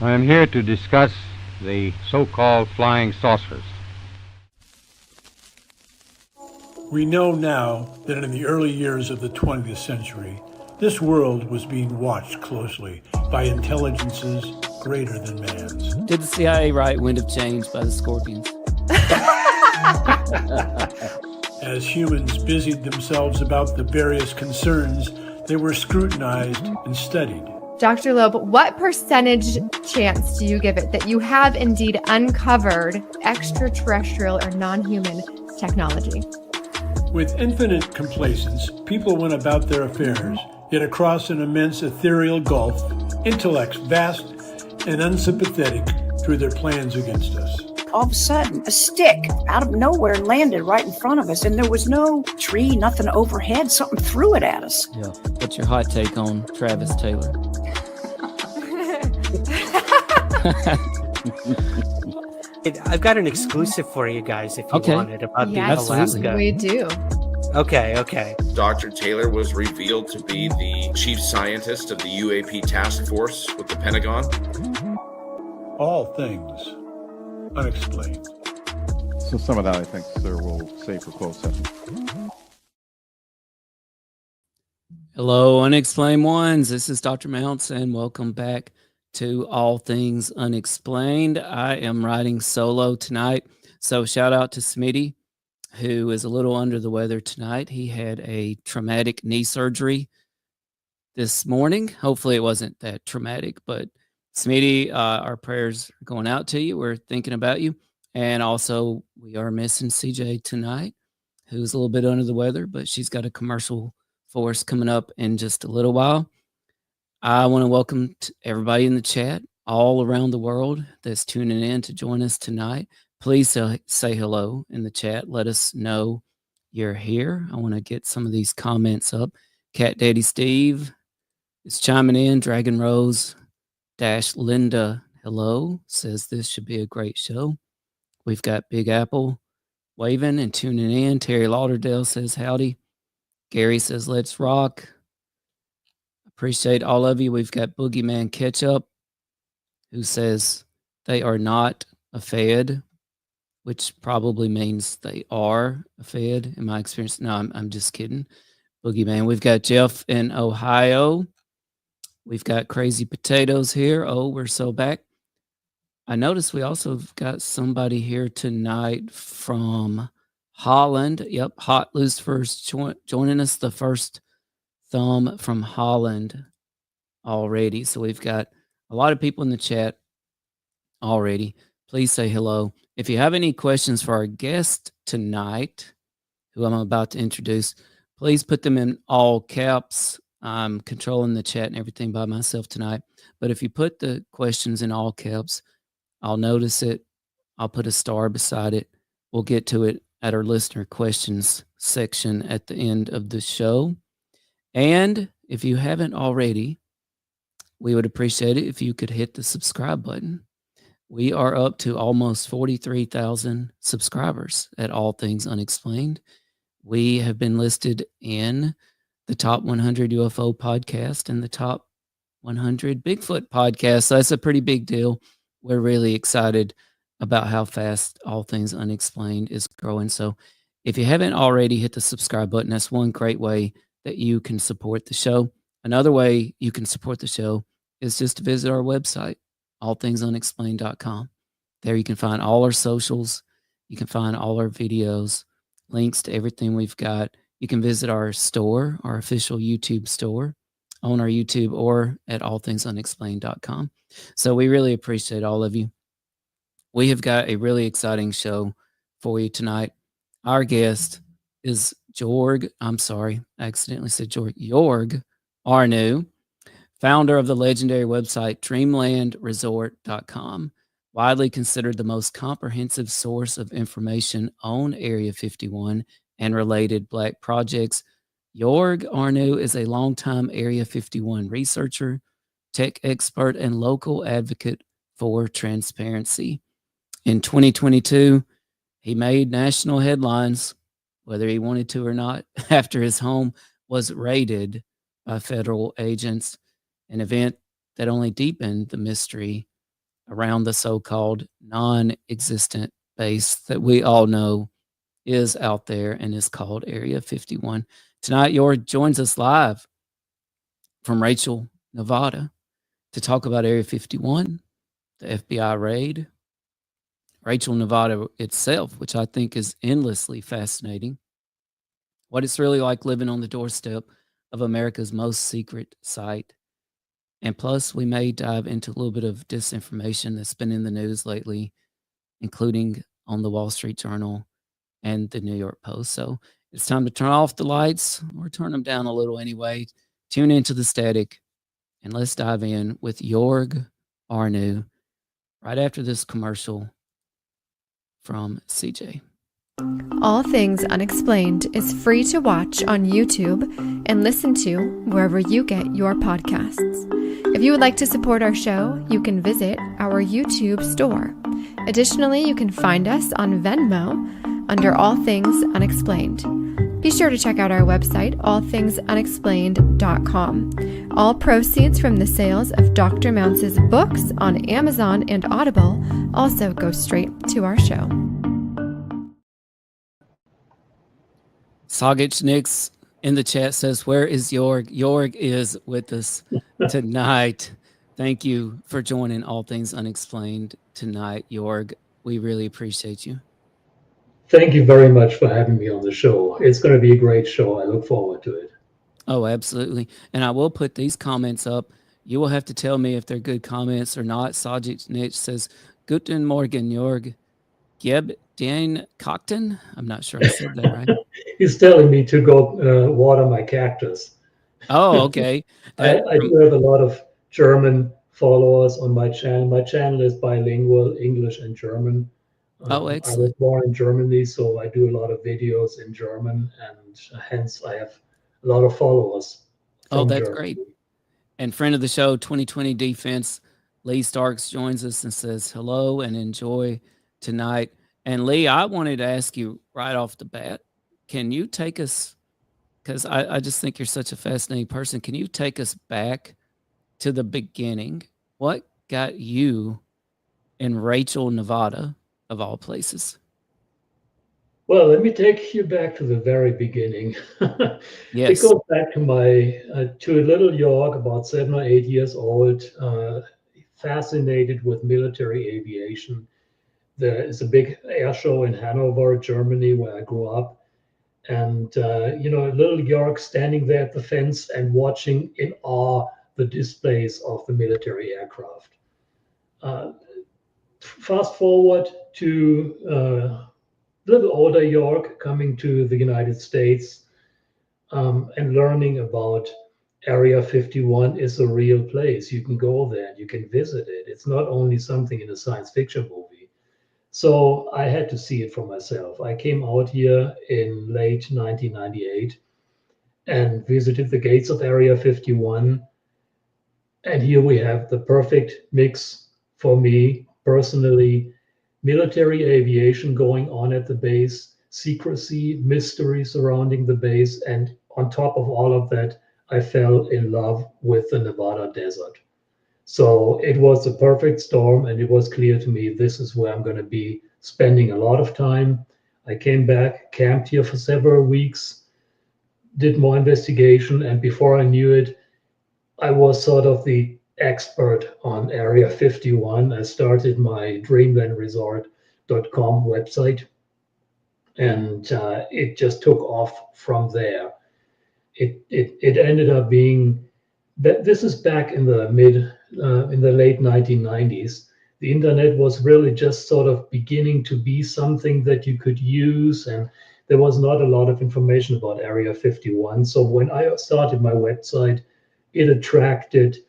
I am here to discuss the so-called flying saucers. We know now that in the early years of the 20th century, this world was being watched closely by intelligences greater than man's. Did the CIA write Wind of Change by the Scorpions? As humans busied themselves about the various concerns, they were scrutinized and studied. Dr. Loeb, what percentage chance do you give it that you have indeed uncovered extraterrestrial or non-human technology? With infinite complacence, people went about their affairs, yet across an immense ethereal gulf, intellects vast and unsympathetic threw their plans against us. All of a sudden, a stick out of nowhere landed right in front of us, and there was no tree, nothing overhead. Something threw it at us. Yeah. What's your hot take on Travis Taylor? I've got an exclusive for you guys if you want it about the Alaska. We do. Okay. Dr. Taylor was revealed to be the chief scientist of the UAP task force with the Pentagon. All things unexplained. So some of that, I think, sir, we'll save for closed session. Hello, Unexplained Ones. This is Dr. Mounts, and welcome back to All Things Unexplained. I am riding solo tonight, so shout out to Smitty, who is a little under the weather tonight. He had a traumatic knee surgery this morning. Hopefully it wasn't that traumatic, but Smitty, our prayers are going out to you. We're thinking about you. And also we are missing CJ tonight, who's a little bit under the weather, but she's got a commercial for us coming up in just a little while. I want to welcome everybody in the chat all around the world that's tuning in to join us tonight. Please say hello in the chat. Let us know you're here. I want to get some of these comments up. Cat Daddy Steve is chiming in. Dragon Rose Linda, hello, says this should be a great show. We've got Big Apple waving and tuning in. Terry Lauderdale says howdy. Gary says let's rock. Appreciate all of you. We've got Boogeyman Ketchup, who says they are not a Fed, which probably means they are a Fed in my experience. No, I'm just kidding. Boogeyman. We've got Jeff in Ohio. We've got Crazy Potatoes here. Oh, we're so back. I noticed we also got somebody here tonight from Holland. Yep, Hot Lucifers joining us, the first thumb from Holland already. So we've got a lot of people in the chat already. Please say hello. If you have any questions for our guest tonight, who I'm about to introduce, please put them in all caps. I'm controlling the chat and everything by myself tonight. But if you put the questions in all caps, I'll notice it. I'll put a star beside it. We'll get to it at our listener questions section at the end of the show. And if you haven't already, we would appreciate it if you could hit the subscribe button. We are up to almost 43,000 subscribers at All Things Unexplained. We have been listed in the top 100 UFO podcast and the top 100 Bigfoot podcasts. So that's a pretty big deal. We're really excited about how fast All Things Unexplained is growing. So if you haven't already hit the subscribe button, that's one great way that you can support the show. Another way you can support the show is just to visit our website, allthingsunexplained.com. There you can find all our socials. You can find all our videos, links to everything we've got. You can visit our store, our official YouTube store on our YouTube or at allthingsunexplained.com. So we really appreciate all of you. We have got a really exciting show for you tonight. Our guest is Joerg Arnu, founder of the legendary website DreamlandResort.com, widely considered the most comprehensive source of information on Area 51 and related Black projects. Joerg Arnu is a longtime Area 51 researcher, tech expert, and local advocate for transparency. In 2022, he made national headlines, whether he wanted to or not, after his home was raided by federal agents, an event that only deepened the mystery around the so-called non-existent base that we all know is out there and is called Area 51. Tonight, Joerg joins us live from Rachel, Nevada, to talk about Area 51, the FBI raid, Rachel, Nevada itself, which I think is endlessly fascinating, what it's really like living on the doorstep of America's most secret site. And plus, we may dive into a little bit of disinformation that's been in the news lately, including on the Wall Street Journal and the New York Post. So it's time to turn off the lights or turn them down a little anyway. Tune into the static and let's dive in with Joerg Arnu right after this commercial from CJ. All Things Unexplained is free to watch on YouTube and listen to wherever you get your podcasts. If you would like to support our show, you can visit our YouTube store. Additionally, you can find us on Venmo under All Things Unexplained. Be sure to check out our website, allthingsunexplained.com. All proceeds from the sales of Dr. Mounce's books on Amazon and Audible also go straight to our show. Sagic Nix in the chat says, where is Joerg? Joerg is with us tonight. Thank you for joining All Things Unexplained tonight, Joerg. We really appreciate you. Thank you very much for having me on the show. It's going to be a great show. I look forward to it. Oh, absolutely. And I will put these comments up. You will have to tell me if they're good comments or not. Sajic Nitch says, Guten Morgen, Joerg. Geb den Cockton? I'm not sure I said that right. He's telling me to go water my cactus. Oh, okay. I do have a lot of German followers on my channel. My channel is bilingual, English and German. Oh, excellent. I was born in Germany, so I do a lot of videos in German, and hence I have a lot of followers. Oh, that's Germany. Great. And friend of the show, 2020 Defense, Lee Starks joins us and says hello and enjoy tonight. And Lee, I wanted to ask you right off the bat, can you take us, because I just think you're such a fascinating person, can you take us back to the beginning? What got you in Rachel, Nevada, of all places? Well, let me take you back to the very beginning. Yes. It goes back to my to a little York, about 7 or 8 years old, fascinated with military aviation. There is a big air show in Hanover, Germany, where I grew up. And, little York standing there at the fence and watching in awe the displays of the military aircraft. Fast forward to little older York, coming to the United States and learning about Area 51 is a real place. You can go there and you can visit it. It's not only something in a science fiction movie. So I had to see it for myself. I came out here in late 1998 and visited the gates of Area 51. And here we have the perfect mix for me personally. Military aviation going on at the base, secrecy, mystery surrounding the base, and on top of all of that, I fell in love with the Nevada desert. So it was a perfect storm, and it was clear to me this is where I'm going to be spending a lot of time. I came back, camped here for several weeks, did more investigation, and before I knew it, I was sort of the expert on Area 51. I started my dreamlandresort.com website, and it just took off from there. It ended up being that this is back in the late 1990s. The internet was really just sort of beginning to be something that you could use, and there was not a lot of information about Area 51. So when I started my website, it attracted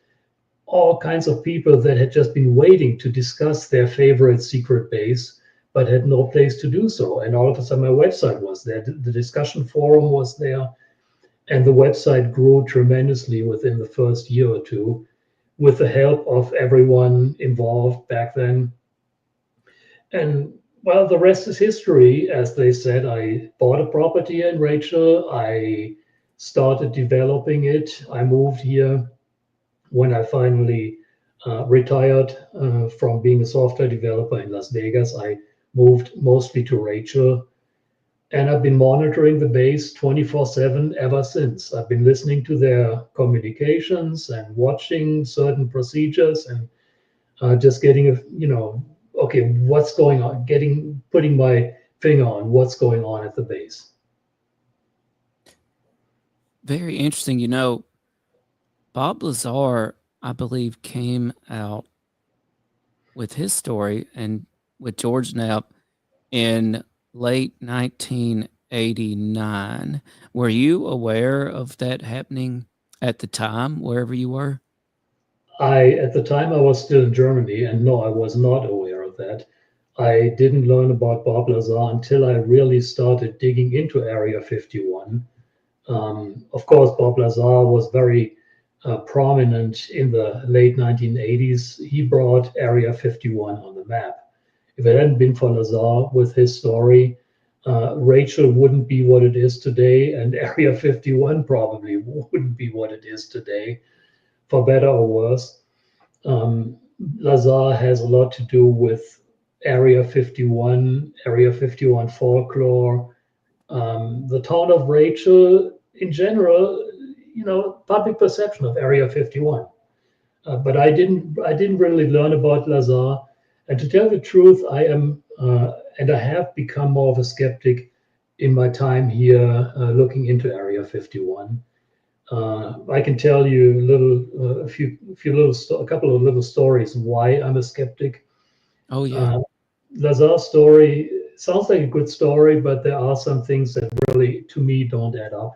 all kinds of people that had just been waiting to discuss their favorite secret base, but had no place to do so. And all of a sudden, my website was there. The discussion forum was there. And the website grew tremendously within the first year or two with the help of everyone involved back then. And well, the rest is history. As they said, I bought a property in Rachel. I started developing it. I moved here when I finally retired from being a software developer in Las Vegas. I moved mostly to Rachel. And I've been monitoring the base 24/7 ever since. I've been listening to their communications and watching certain procedures and just getting okay, what's going on? Putting my finger on what's going on at the base. Very interesting. You know, Bob Lazar, I believe, came out with his story and with George Knapp in late 1989. Were you aware of that happening at the time, wherever you were? At the time, I was still in Germany, and no, I was not aware of that. I didn't learn about Bob Lazar until I really started digging into Area 51. Of course, Bob Lazar was very prominent in the late 1980s. He brought Area 51 on the map. If it hadn't been for Lazar with his story, Rachel wouldn't be what it is today, and Area 51 probably wouldn't be what it is today, for better or worse. Lazar has a lot to do with Area 51, Area 51 folklore, the town of Rachel in general, public perception of Area 51. But I didn't really learn about Lazar. And to tell the truth, I am, and I have become more of a skeptic in my time here looking into Area 51. I can tell you a couple of little stories why I'm a skeptic. Oh yeah. Lazar's story sounds like a good story, but there are some things that really, to me, don't add up.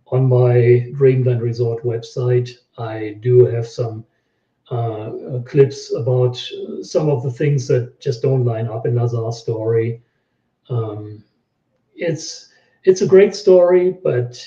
On my Dreamland Resort website, I do have some clips about some of the things that just don't line up in Lazar's story. It's a great story, but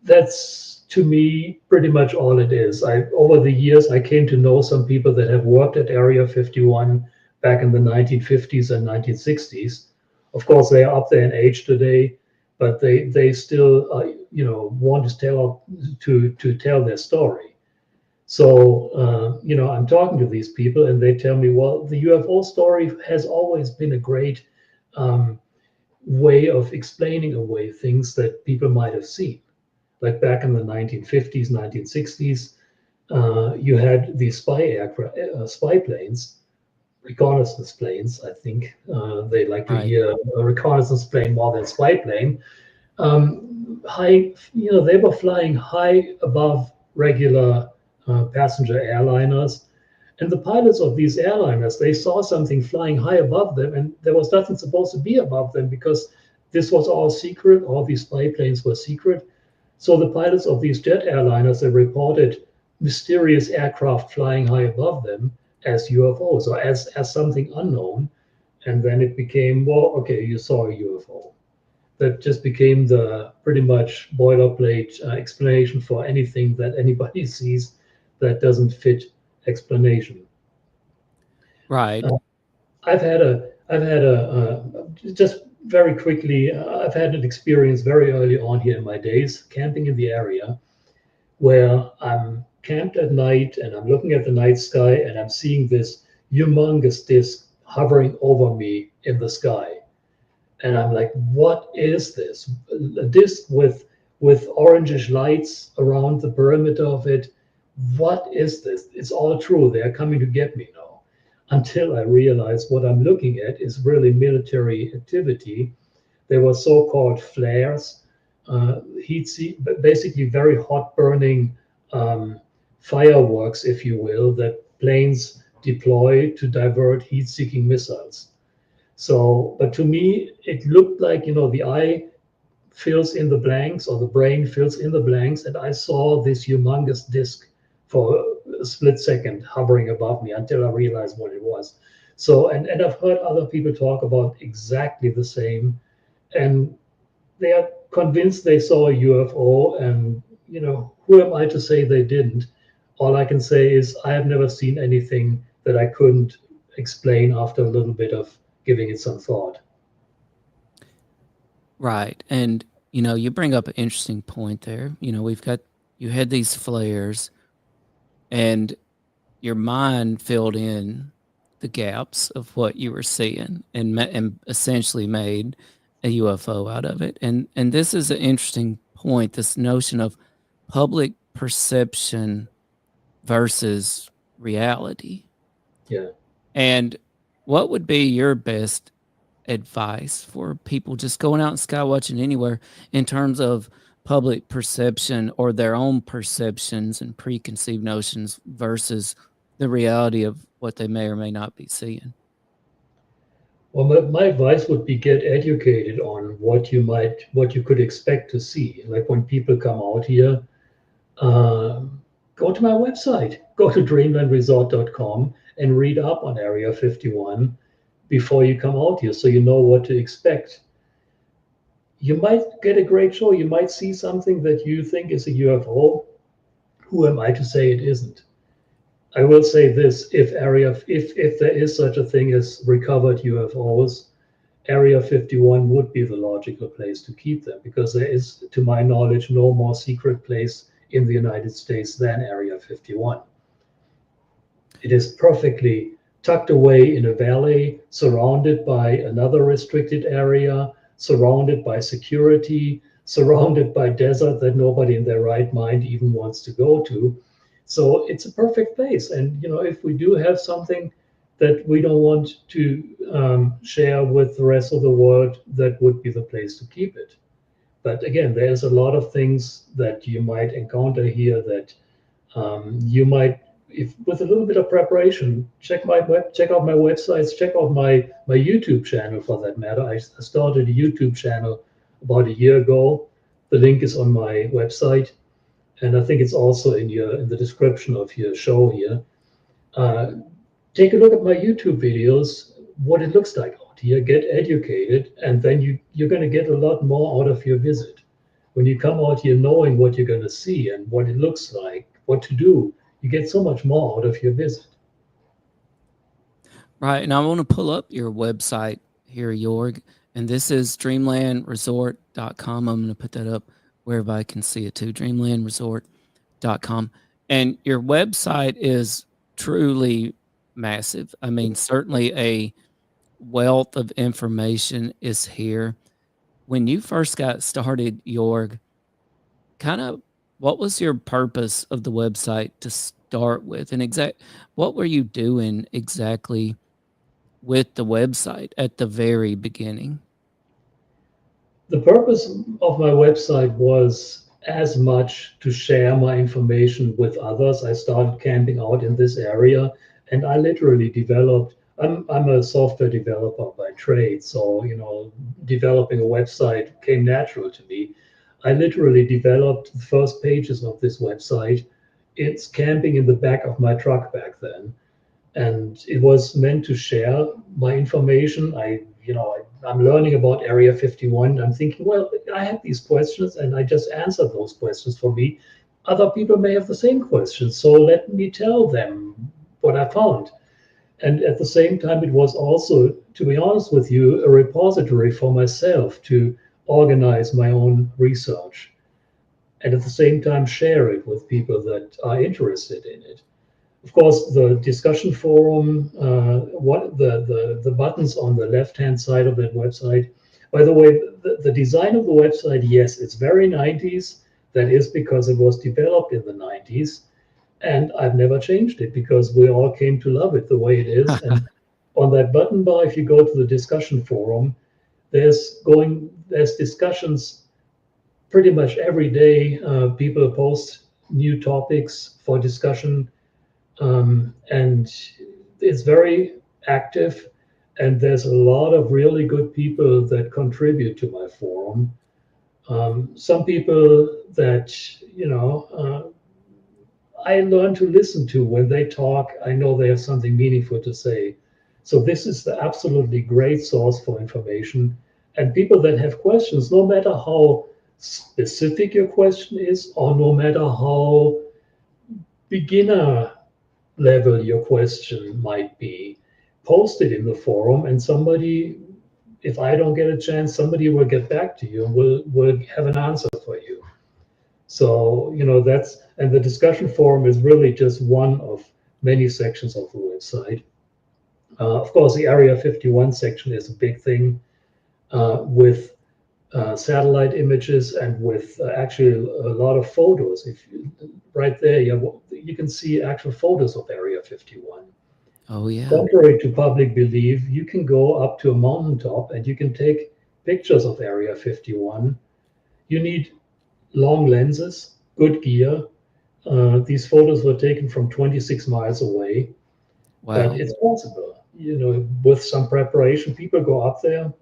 that's, to me, pretty much all it is. Over the years, I came to know some people that have worked at Area 51 back in the 1950s and 1960s. Of course, they are up there in age today, but they still want to tell their story. So I'm talking to these people, and they tell me, well, the UFO story has always been a great way of explaining away things that people might have seen. Like back in the 1950s, 1960s, you had these spy planes, reconnaissance planes. I think they like to hear a reconnaissance plane more than spy plane. They were flying high above regular passenger airliners, and the pilots of these airliners, they saw something flying high above them, and there was nothing supposed to be above them because this was all secret. All these spy planes were secret. So the pilots of these jet airliners, they reported mysterious aircraft flying high above them as UFOs or as something unknown. And then it became, well, okay, you saw a UFO. That just became the pretty much boilerplate explanation for anything that anybody sees that doesn't fit explanation. Right. I've had just very quickly, I've had an experience very early on here in my days camping in the area. where I'm camped at night and I'm looking at the night sky and I'm seeing this humongous disk hovering over me in the sky. And I'm like, what is this? A disk with orangish lights around the perimeter of it. What is this? It's all true. They are coming to get me now. Until I realize what I'm looking at is really military activity. There were so-called flares, basically very hot burning fireworks, if you will, that planes deploy to divert heat-seeking missiles. So, but to me, it looked like, the eye fills in the blanks or the brain fills in the blanks, and I saw this humongous disk for a split second hovering above me until I realized what it was. So, and I've heard other people talk about exactly the same, and they are convinced they saw a UFO, and who am I to say they didn't? All I can say is I have never seen anything that I couldn't explain after a little bit of giving it some thought. Right. And, you bring up an interesting point there. You had these flares and your mind filled in the gaps of what you were seeing and essentially made a UFO out of it. And this is an interesting point, this notion of public perception versus reality. Yeah. And what would be your best advice for people just going out and sky watching anywhere in terms of public perception or their own perceptions and preconceived notions versus the reality of what they may or may not be seeing? Well, my advice would be get educated on what you could expect to see. Like when people come out here, go to my website, go to dreamlandresort.com and read up on Area 51 before you come out here, so you know what to expect. You might get a great show. You might see something that you think is a UFO. Who am I to say it isn't? I will say this: if there is such a thing as recovered UFOs, Area 51 would be the logical place to keep them, because there is, to my knowledge, no more secret place in the United States than Area 51. It is perfectly tucked away in a valley, surrounded by another restricted area, surrounded by security, surrounded by desert that nobody in their right mind even wants to go to. So it's a perfect place. And, if we do have something that we don't want to share with the rest of the world, that would be the place to keep it. But again, there's a lot of things that you might encounter here that you might, if with a little bit of preparation, check out my websites, check out my YouTube channel for that matter. I started a YouTube channel about a year ago. The link is on my website, and I think it's also in the description of your show here. Take a look at my YouTube videos, what it looks like out here, get educated, and then you're going to get a lot more out of your visit. When you come out here knowing what you're going to see and what it looks like, what to do, you get so much more out of your visit. Right. And I want to pull up your website here, Joerg. And this is dreamlandresort.com. I'm going to put that up where everybody can see it too, dreamlandresort.com. And your website is truly massive. I mean, certainly a wealth of information is here. When you first got started, Joerg, kind of what was your purpose of the website to start with? And what were you doing exactly with the website at the very beginning? The purpose of my website was as much to share my information with others. I started camping out in this area, and I literally developed, I'm a software developer by trade, so developing a website came natural to me. I literally developed the first pages of this website. It's camping in the back of my truck back then, and it was meant to share my information. I'm learning about Area 51. I'm thinking, well, I have these questions, and I just answered those questions for me. Other people may have the same questions, so let me tell them what I found. And at the same time, it was also, to be honest with you, a repository for myself to organize my own research. and at the same time share it with people that are interested in it. Of course, the discussion forum, what the buttons on the left-hand side of that website. By the way, the design of the website, yes, it's very 90s. That is because it was developed in the 90s, and I've never changed it because we all came to love it the way it is. And on that button bar, if you go to the discussion forum, there's discussions pretty much every day. People post new topics for discussion. And it's very active, and there's a lot of really good people that contribute to my forum. Some people that, I learn to listen to when they talk. I know they have something meaningful to say. So this is the absolutely great source for information. And people that have questions, no matter how specific your question is, or no matter how beginner level your question might be, post it in the forum, and somebody, if I don't get a chance, somebody will get back to you and will have an answer for you. So and the discussion forum is really just one of many sections of the website. Of course, the Area 51 section is a big thing, with satellite images and with actually a lot of photos. Right there, you can see actual photos of Area 51. Oh, yeah. Contrary to public belief, you can go up to a mountaintop and you can take pictures of Area 51. You need long lenses, good gear. These photos were taken from 26 miles away. Wow. But it's possible, with some preparation. People go up there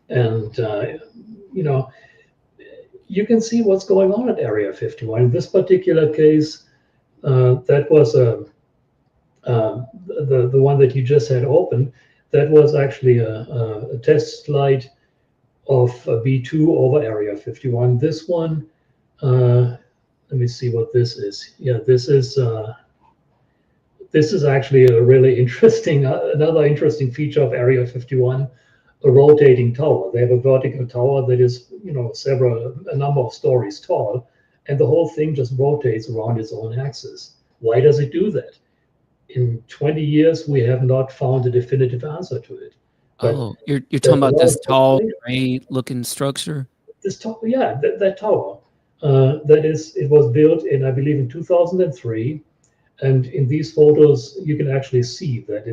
and, you can see what's going on at Area 51. In this particular case, that was the one that you just had opened. That was actually a test flight of B2 over Area 51. This one, let me see what this is. Yeah, this is actually a really interesting, another interesting feature of Area 51. A rotating tower. They have a vertical tower that is, a number of stories tall, and the whole thing just rotates around its own axis. Why does it do that? In 20 years, we have not found a definitive answer to it. But you're talking about this tall, gray-looking structure? This tower, yeah, that tower. It was built in, I believe, in 2003, and in these photos, you can actually see that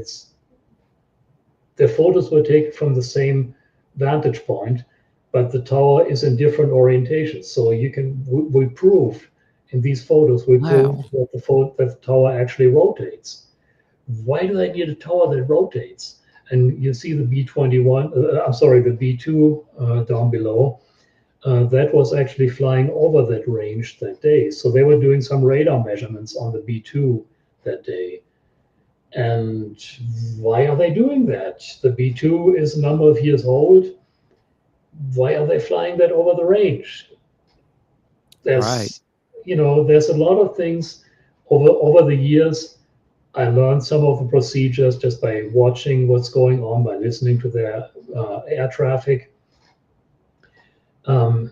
the photos were taken from the same vantage point, but the tower is in different orientations. So we prove in these photos, prove that the tower actually rotates. Why do they need a tower that rotates? And you see the B-21, the B-2 down below. That was actually flying over that range that day. So they were doing some radar measurements on the B-2 that day. And why are they doing that? The B-2 is a number of years old. Why are they flying that over the range? There's a lot of things over the years. I learned some of the procedures just by watching what's going on, by listening to their air traffic. The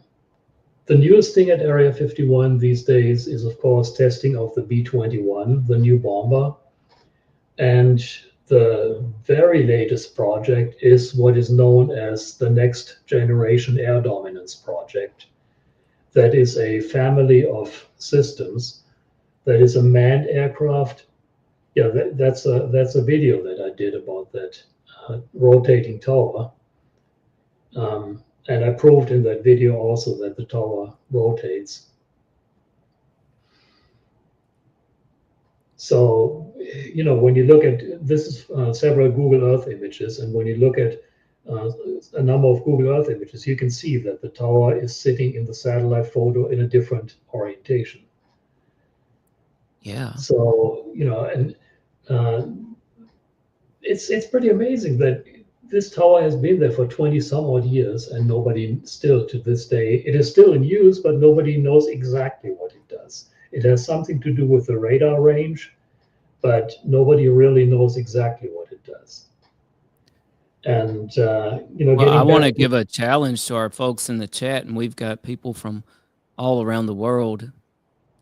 newest thing at Area 51 these days is, of course, testing of the B-21, the new bomber. And the very latest project is what is known as the Next Generation Air Dominance Project. That is a family of systems. That is a manned aircraft. Yeah, that's a video that I did about that rotating tower. And I proved in that video also that the tower rotates. So, when you look at, this is several Google Earth images, and when you look at a number of Google Earth images, you can see that the tower is sitting in the satellite photo in a different orientation. Yeah. So, and it's pretty amazing that this tower has been there for 20 some odd years, and nobody still to this day, it is still in use, but nobody knows exactly what it does. It has something to do with the radar range, but nobody really knows exactly what it does. And, I want to give a challenge to our folks in the chat, and we've got people from all around the world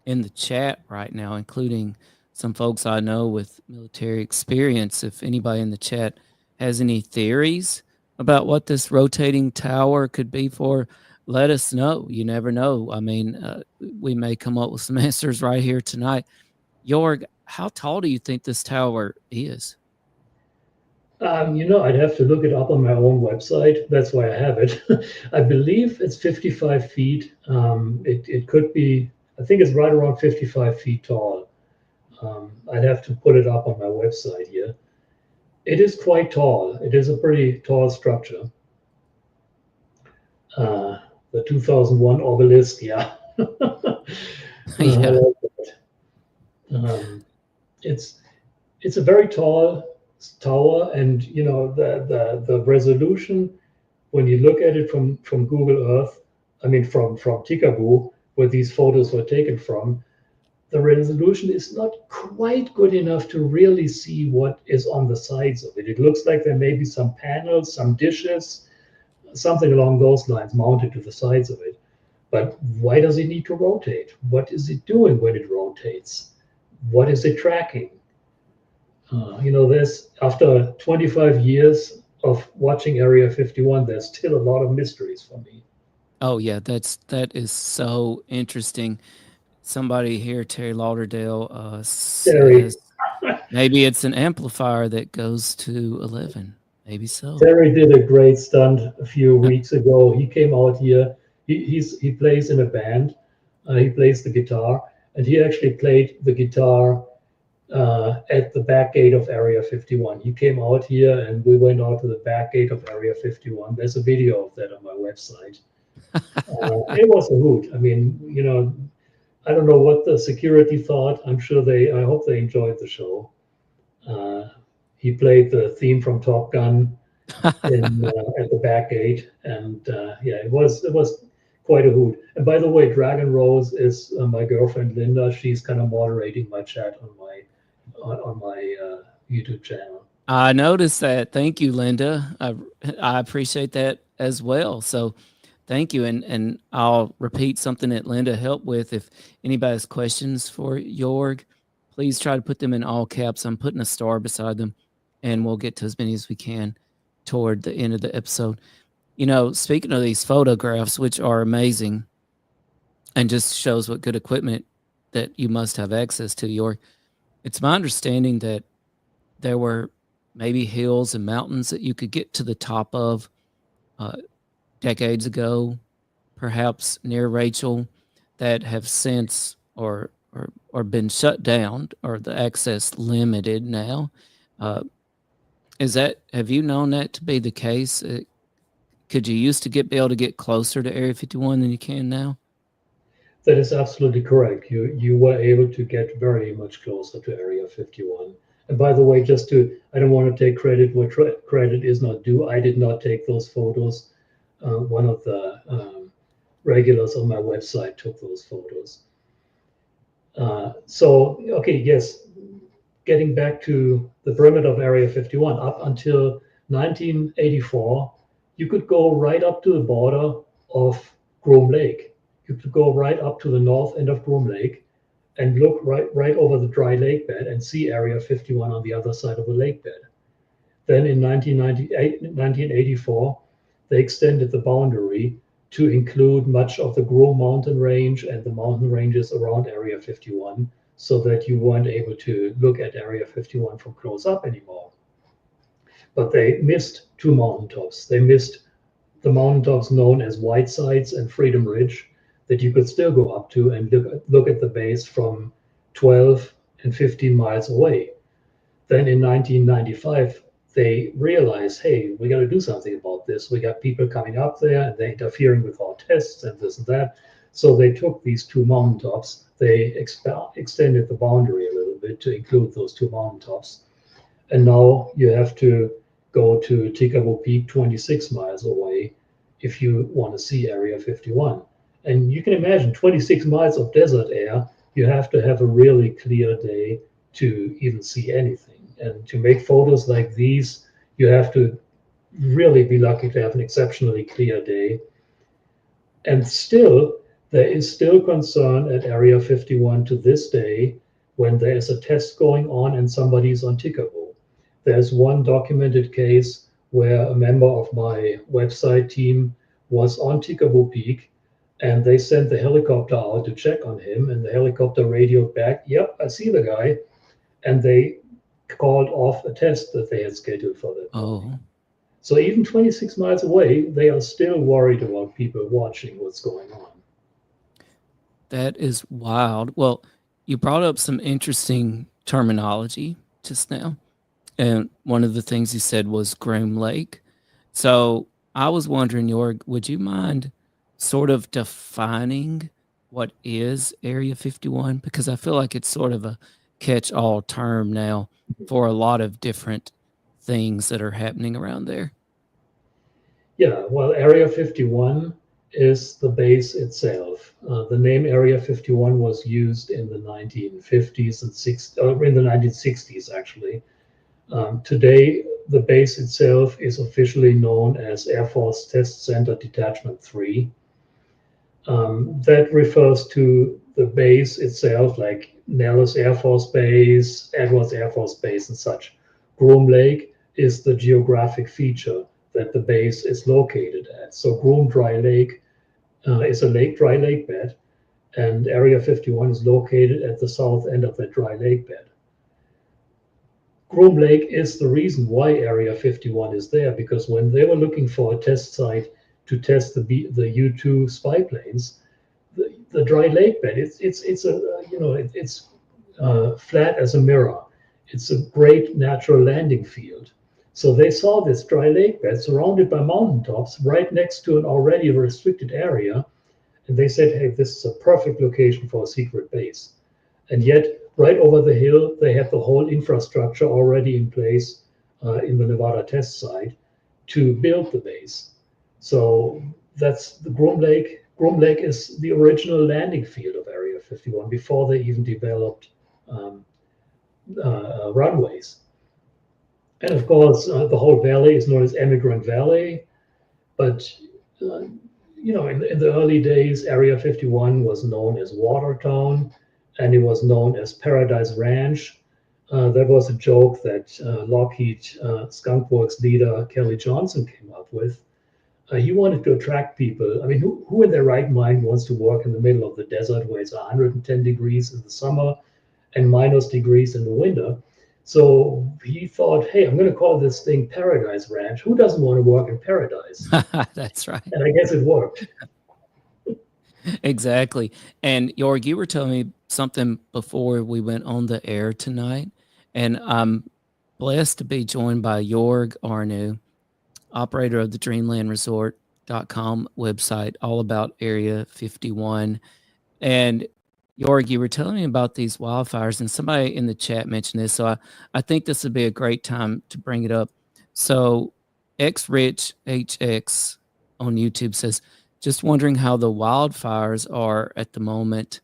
in the chat right now, including some folks I know with military experience. If anybody in the chat has any theories about what this rotating tower could be for, let us know. You never know. I mean, we may come up with some answers right here tonight. Joerg, how tall do you think this tower is? I'd have to look it up on my own website. That's why I have it. I believe it's 55 feet. It could be, I think it's right around 55 feet tall. I'd have to put it up on my website here. It is quite tall. It is a pretty tall structure. The 2001 obelisk, yeah. Yeah. It's a very tall tower, and the resolution, when you look at it from Google Earth, I mean from Tikaboo, where these photos were taken from, the resolution is not quite good enough to really see what is on the sides of it. It looks like there may be some panels, some dishes, something along those lines mounted to the sides of it. But why does it need to rotate? What is it doing when it rotates? What is it tracking? There's, after 25 years of watching Area 51, there's still a lot of mysteries for me. Oh yeah, that is so interesting. Somebody here, Terry Lauderdale, says maybe it's an amplifier that goes to 11. Maybe so. Terry did a great stunt a few weeks ago. He came out here. He plays in a band. He plays the guitar, and he actually played the guitar at the back gate of Area 51. He came out here, and we went out to the back gate of Area 51. There's a video of that on my website. It was a hoot. I mean, I don't know what the security thought. I hope they enjoyed the show. He played the theme from Top Gun at the back gate, and it was quite a hoot. And by the way, Dragon Rose is my girlfriend Linda. She's kind of moderating my chat on my YouTube channel. I noticed that. Thank you, Linda. I appreciate that as well. So thank you. And I'll repeat something that Linda helped with. If anybody has questions for Joerg, please try to put them in all caps. I'm putting a star beside them, and we'll get to as many as we can toward the end of the episode. Speaking of these photographs, which are amazing and just shows what good equipment that you must have access to, Joerg, it's my understanding that there were maybe hills and mountains that you could get to the top of decades ago, perhaps near Rachel, that have since or been shut down, or the access limited now. Have you known that to be the case? Could you used to be able to get closer to Area 51 than you can now? That is absolutely correct. You were able to get very much closer to Area 51. And by the way, I don't want to take credit where credit is not due. I did not take those photos. One of the regulars on my website took those photos. Yes, getting back to the perimeter of Area 51, up until 1984, you could go right up to the border of Groom Lake. You could go right up to the north end of Groom Lake and look right over the dry lake bed and see Area 51 on the other side of the lake bed. Then in 1984, they extended the boundary to include much of the Groom mountain range and the mountain ranges around Area 51, so that you weren't able to look at Area 51 from close up anymore. But they missed two mountaintops. They missed the mountaintops known as Whitesides and Freedom Ridge, that you could still go up to and look at the base from 12 and 15 miles away. Then in 1995, they realized, hey, we got to do something about this. We got people coming up there and they're interfering with our tests and this and that. So they took these two mountaintops, they extended the boundary a little bit to include those two mountaintops. And now you have to go to Tikaboo Peak 26 miles away if you want to see Area 51. And you can imagine 26 miles of desert air, you have to have a really clear day to even see anything. And to make photos like these, you have to really be lucky to have an exceptionally clear day. And still, There is still concern at Area 51 to this day when there is a test going on and somebody's on Tikabo. There's one documented case where a member of my website team was on Tikabo Peak, and they sent the helicopter out to check on him, and the helicopter radioed back, "Yep, I see the guy," and they called off a test that they had scheduled for them. Oh. So even 26 miles away, they are still worried about people watching what's going on. That is wild. Well, you brought up some interesting terminology just now. And one of the things you said was Groom Lake. So I was wondering, Joerg, would you mind sort of defining what is Area 51? Because I feel like it's sort of a catch-all term now for a lot of different things that are happening around there. Yeah, well, Area 51 is the base itself. The name Area 51 was used in the 1950s and in the 1960s, actually. Today, the base itself is officially known as Air Force Test Center Detachment 3. That refers to the base itself, like Nellis Air Force Base, Edwards Air Force Base, and such. Groom Lake is the geographic feature that the base is located at. So Groom Dry Lake is a dry lake bed, and Area 51 is located at the south end of that dry lake bed. Groom Lake is the reason why Area 51 is there, because when they were looking for a test site to test the U-2 spy planes, the dry lake bed, it's flat as a mirror. It's a great natural landing field. So they saw this dry lake bed surrounded by mountaintops right next to an already restricted area. And they said, hey, this is a perfect location for a secret base. And yet, right over the hill, they had the whole infrastructure already in place in the Nevada test site to build the base. So that's the Groom Lake. Groom Lake is the original landing field of Area 51 before they even developed runways. And of course, the whole valley is known as Emigrant Valley. But, in the early days, Area 51 was known as Watertown, and it was known as Paradise Ranch. That was a joke that Lockheed Skunk Works leader Kelly Johnson came up with. He wanted to attract people. I mean, who in their right mind wants to work in the middle of the desert where it's 110 degrees in the summer and minus degrees in the winter? So he thought, hey, I'm going to call this thing Paradise Ranch. Who doesn't want to work in paradise? That's right. And I guess it worked. Exactly. And Joerg, you were telling me something before we went on the air tonight, and I'm blessed to be joined by Joerg Arnu, operator of the Dreamland Resort.com website, all about Area 51. And Joerg, you were telling me about these wildfires, and somebody in the chat mentioned this, so I think this would be a great time to bring it up. So XRichHX on YouTube says, just wondering how the wildfires are at the moment.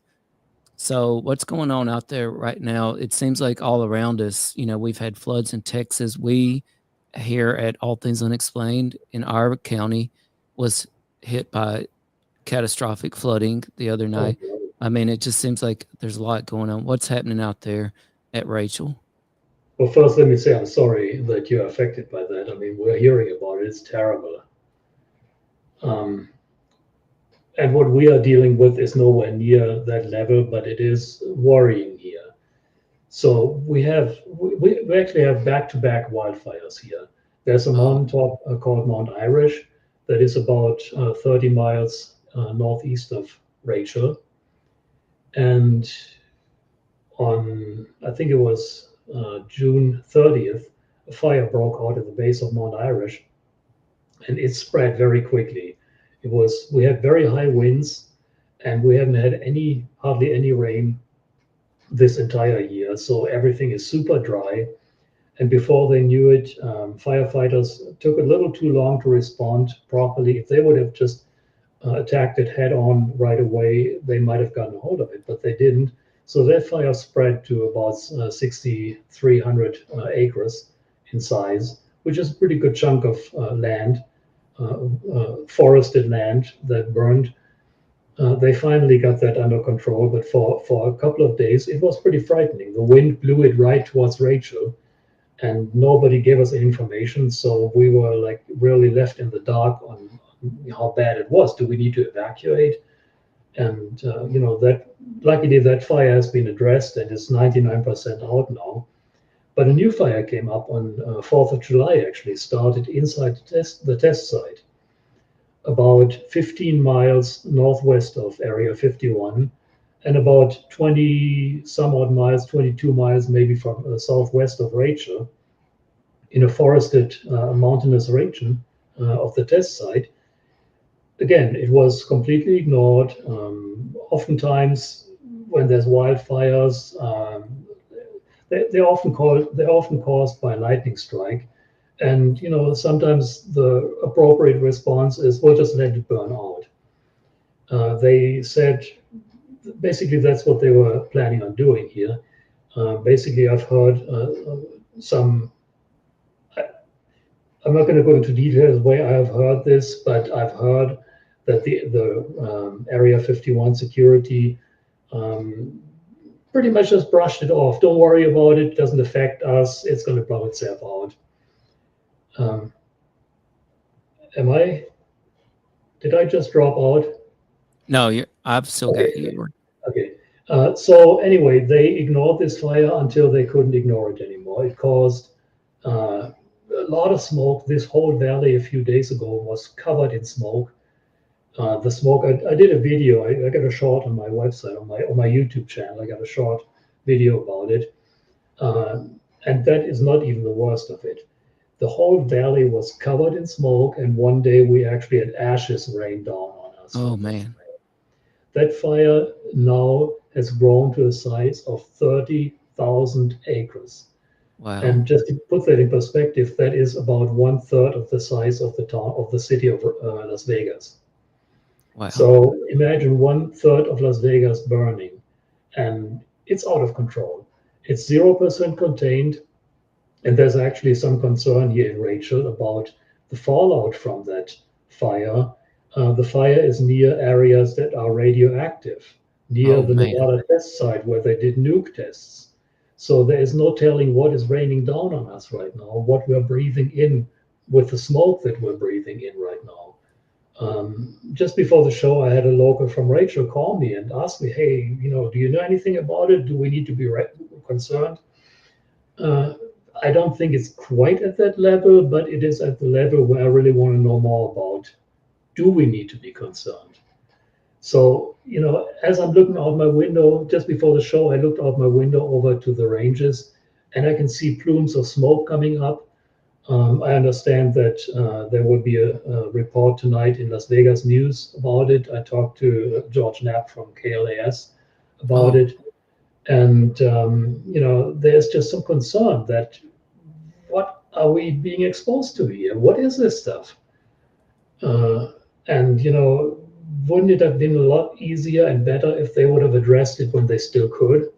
So what's going on out there right now? It seems like all around us, we've had floods in Texas. We here at All Things Unexplained in our county was hit by catastrophic flooding the other night. I mean, it just seems like there's a lot going on. What's happening out there at Rachel? Well, first, let me say I'm sorry that you're affected by that. I mean, we're hearing about it. It's terrible. And what we are dealing with is nowhere near that level, but it is worrying here. So we actually have back-to-back wildfires here. There's a mountaintop called Mount Irish that is about 30 miles northeast of Rachel. And on, I think it was June 30th, a fire broke out at the base of Mount Irish, and it spread very quickly. We had very high winds, and we haven't had hardly any rain this entire year. So everything is super dry. And before they knew it, firefighters took a little too long to respond properly. If they would have just attacked it head on right away, they might have gotten a hold of it, but they didn't. So that fire spread to about 6,300 acres in size, which is a pretty good chunk of land. Forested land that burned. They finally got that under control, but for a couple of days, it was pretty frightening. The wind blew it right towards Rachel, and nobody gave us information. So we were like really left in the dark on how bad it was. Do we need to evacuate? And, that luckily that fire has been addressed and is 99% out now. But a new fire came up on 4th of July, actually, started inside the test site, about 15 miles northwest of Area 51, and about 20 some odd miles, 22 miles maybe from southwest of Rachel, in a forested mountainous region of the test site. Again, it was completely ignored. Oftentimes, when there's wildfires, they're often caused by a lightning strike, and sometimes the appropriate response is we'll just let it burn out. They said basically that's what they were planning on doing here. Basically, I've heard some. I'm not going to go into details where I have heard this, but I've heard that the Area 51 security pretty much just brushed it off. Don't worry about it. It doesn't affect us. It's going to blow itself out. Did I just drop out? No, I've still got you. Okay. So anyway, they ignored this fire until they couldn't ignore it anymore. It caused a lot of smoke. This whole valley a few days ago was covered in smoke. The smoke, I did a video. I got a short on my website, on my YouTube channel. I got a short video about it. And that is not even the worst of it. The whole valley was covered in smoke, and one day we actually had ashes rain down on us. Oh, man. That fire now has grown to a size of 30,000 acres. Wow. And just to put that in perspective, that is about 1/3 of the size of the city of Las Vegas. Wow. So imagine 1/3 of Las Vegas burning, and it's out of control. It's 0% contained, and there's actually some concern here in Rachel about the fallout from that fire. The fire is near areas that are radioactive, near the Nevada test site where they did nuke tests. So there is no telling what is raining down on us right now, what we're breathing in with the smoke that we're breathing in right now. Just before the show, I had a local from Rachel call me and ask me, hey, do you know anything about it? Do we need to be concerned? I don't think it's quite at that level, but it is at the level where I really want to know more about, do we need to be concerned? So, as I'm looking out my window, just before the show, I looked out my window over to the ranges, and I can see plumes of smoke coming up. I understand that there will be a report tonight in Las Vegas News about it. I talked to George Knapp from KLAS about it. And, there's just some concern that what are we being exposed to here? What is this stuff? And, wouldn't it have been a lot easier and better if they would have addressed it when they still could?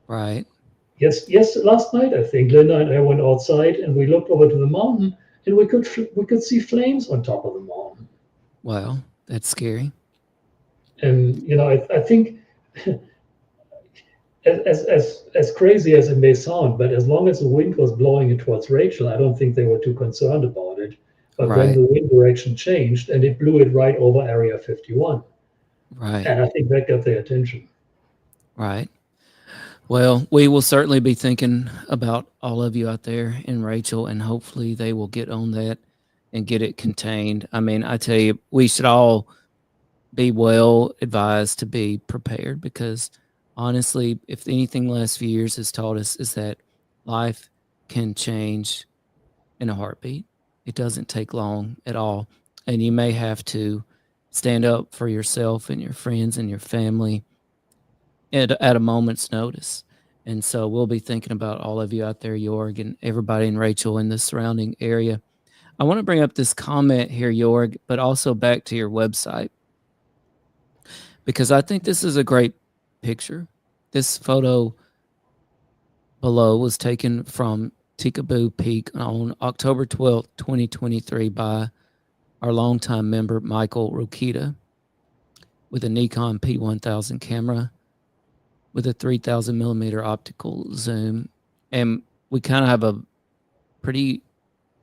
Right. Yes. Last night, I think Linda and I went outside and we looked over to the mountain, and we could see flames on top of the mountain. Wow, that's scary. And I think, as crazy as it may sound, but as long as the wind was blowing it towards Rachel, I don't think they were too concerned about it. But then the wind direction changed, and it blew it right over Area 51. Right. And I think that got their attention. Right. Well, we will certainly be thinking about all of you out there in Rachel, and hopefully they will get on that and get it contained. I mean, I tell you, we should all be well advised to be prepared, because honestly, if anything the last few years has taught us is that life can change in a heartbeat. It doesn't take long at all. And you may have to stand up for yourself and your friends and your family at a moment's notice. And so we'll be thinking about all of you out there, Joerg, and everybody in Rachel in the surrounding area. I want to bring up this comment here, Joerg, but also back to your website, because I think this is a great picture. This photo below was taken from Tikaboo Peak on October 12th, 2023 by our longtime member, Michael Rokita. with a Nikon P1000 camera with a 3000 millimeter optical zoom. And we kind of have a pretty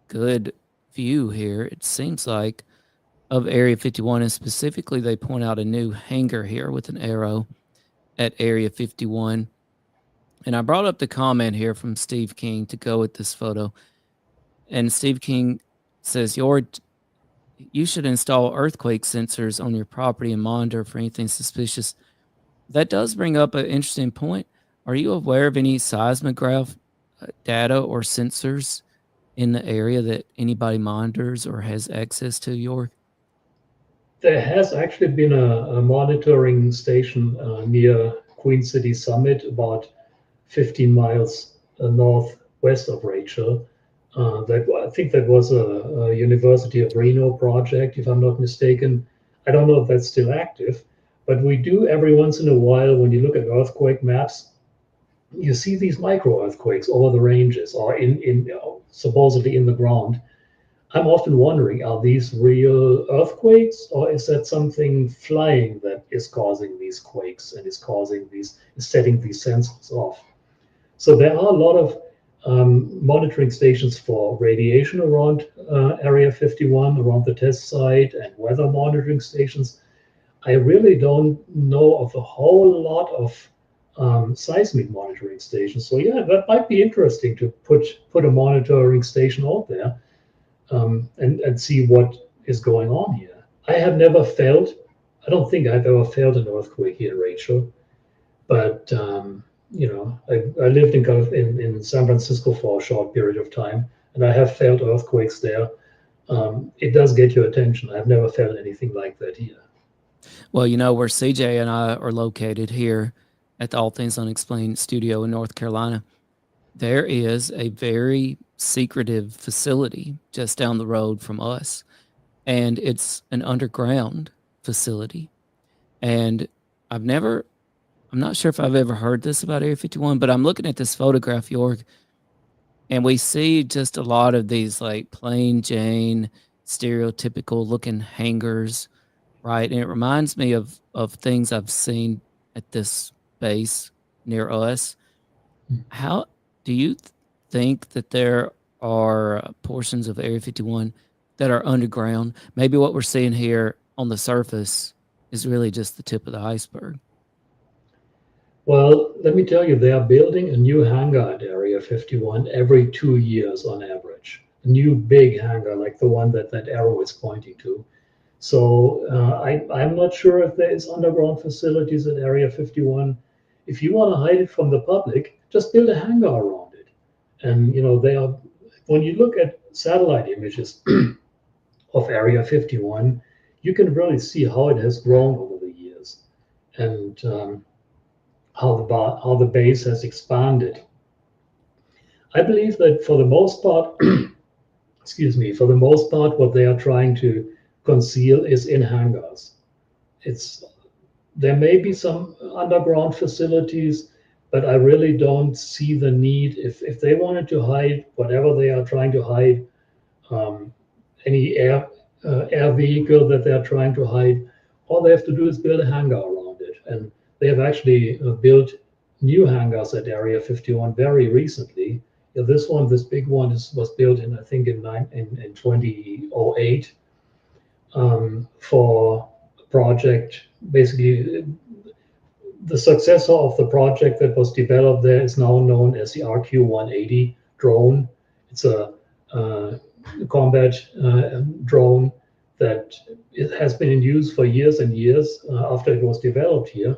good view here, it seems like, of Area 51. And specifically, they point out a new hangar here with an arrow at Area 51. And I brought up the comment here from Steve King to go with this photo. And Steve King says, you should install earthquake sensors on your property and monitor for anything suspicious. That does bring up an interesting point. Are you aware of any seismograph data or sensors in the area that anybody monitors or has access to, Joerg? There has actually been a monitoring station near Queen City Summit, about 15 miles northwest of Rachel. I think that was a University of Reno project, if I'm not mistaken. I don't know if that's still active, but we do every once in a while, when you look at earthquake maps, you see these micro earthquakes over the ranges or supposedly in the ground. I'm often wondering, are these real earthquakes, or is that something flying that is causing these quakes and is setting these sensors off? So there are a lot of monitoring stations for radiation around Area 51, around the test site, and weather monitoring stations. I really don't know of a whole lot of seismic monitoring stations. So yeah, that might be interesting to put a monitoring station out there and see what is going on here. I don't think I've ever felt an earthquake here in Rachel, but I lived in San Francisco for a short period of time, and I have felt earthquakes there. It does get your attention. I've never felt anything like that here. Well, where CJ and I are located here at the All Things Unexplained studio in North Carolina, there is a very secretive facility just down the road from us, and it's an underground facility. And I'm not sure if I've ever heard this about Area 51, but I'm looking at this photograph, Joerg, and we see just a lot of these like plain Jane, stereotypical looking hangars, right? And it reminds me of things I've seen at this base near us. How do you think that there are portions of Area 51 that are underground? Maybe what we're seeing here on the surface is really just the tip of the iceberg. Well, let me tell you, they are building a new hangar at Area 51 every 2 years on average. A new big hangar, like the one that arrow is pointing to. So I'm not sure if there is underground facilities at Area 51. If you want to hide it from the public, just build a hangar around it. And when you look at satellite images of Area 51, you can really see how it has grown over the years, and how the base has expanded. I believe that for the most part, what they are trying to conceal is in hangars. There may be some underground facilities, but I really don't see the need. If they wanted to hide whatever they are trying to hide, any air vehicle that they are trying to hide, all they have to do is build a hangar around it. And they have actually built new hangars at Area 51 very recently. This big one was built in 2008 for a project. Basically, the successor of the project that was developed there is now known as the RQ-180 drone. It's a combat drone that has been in use for years and years after it was developed here.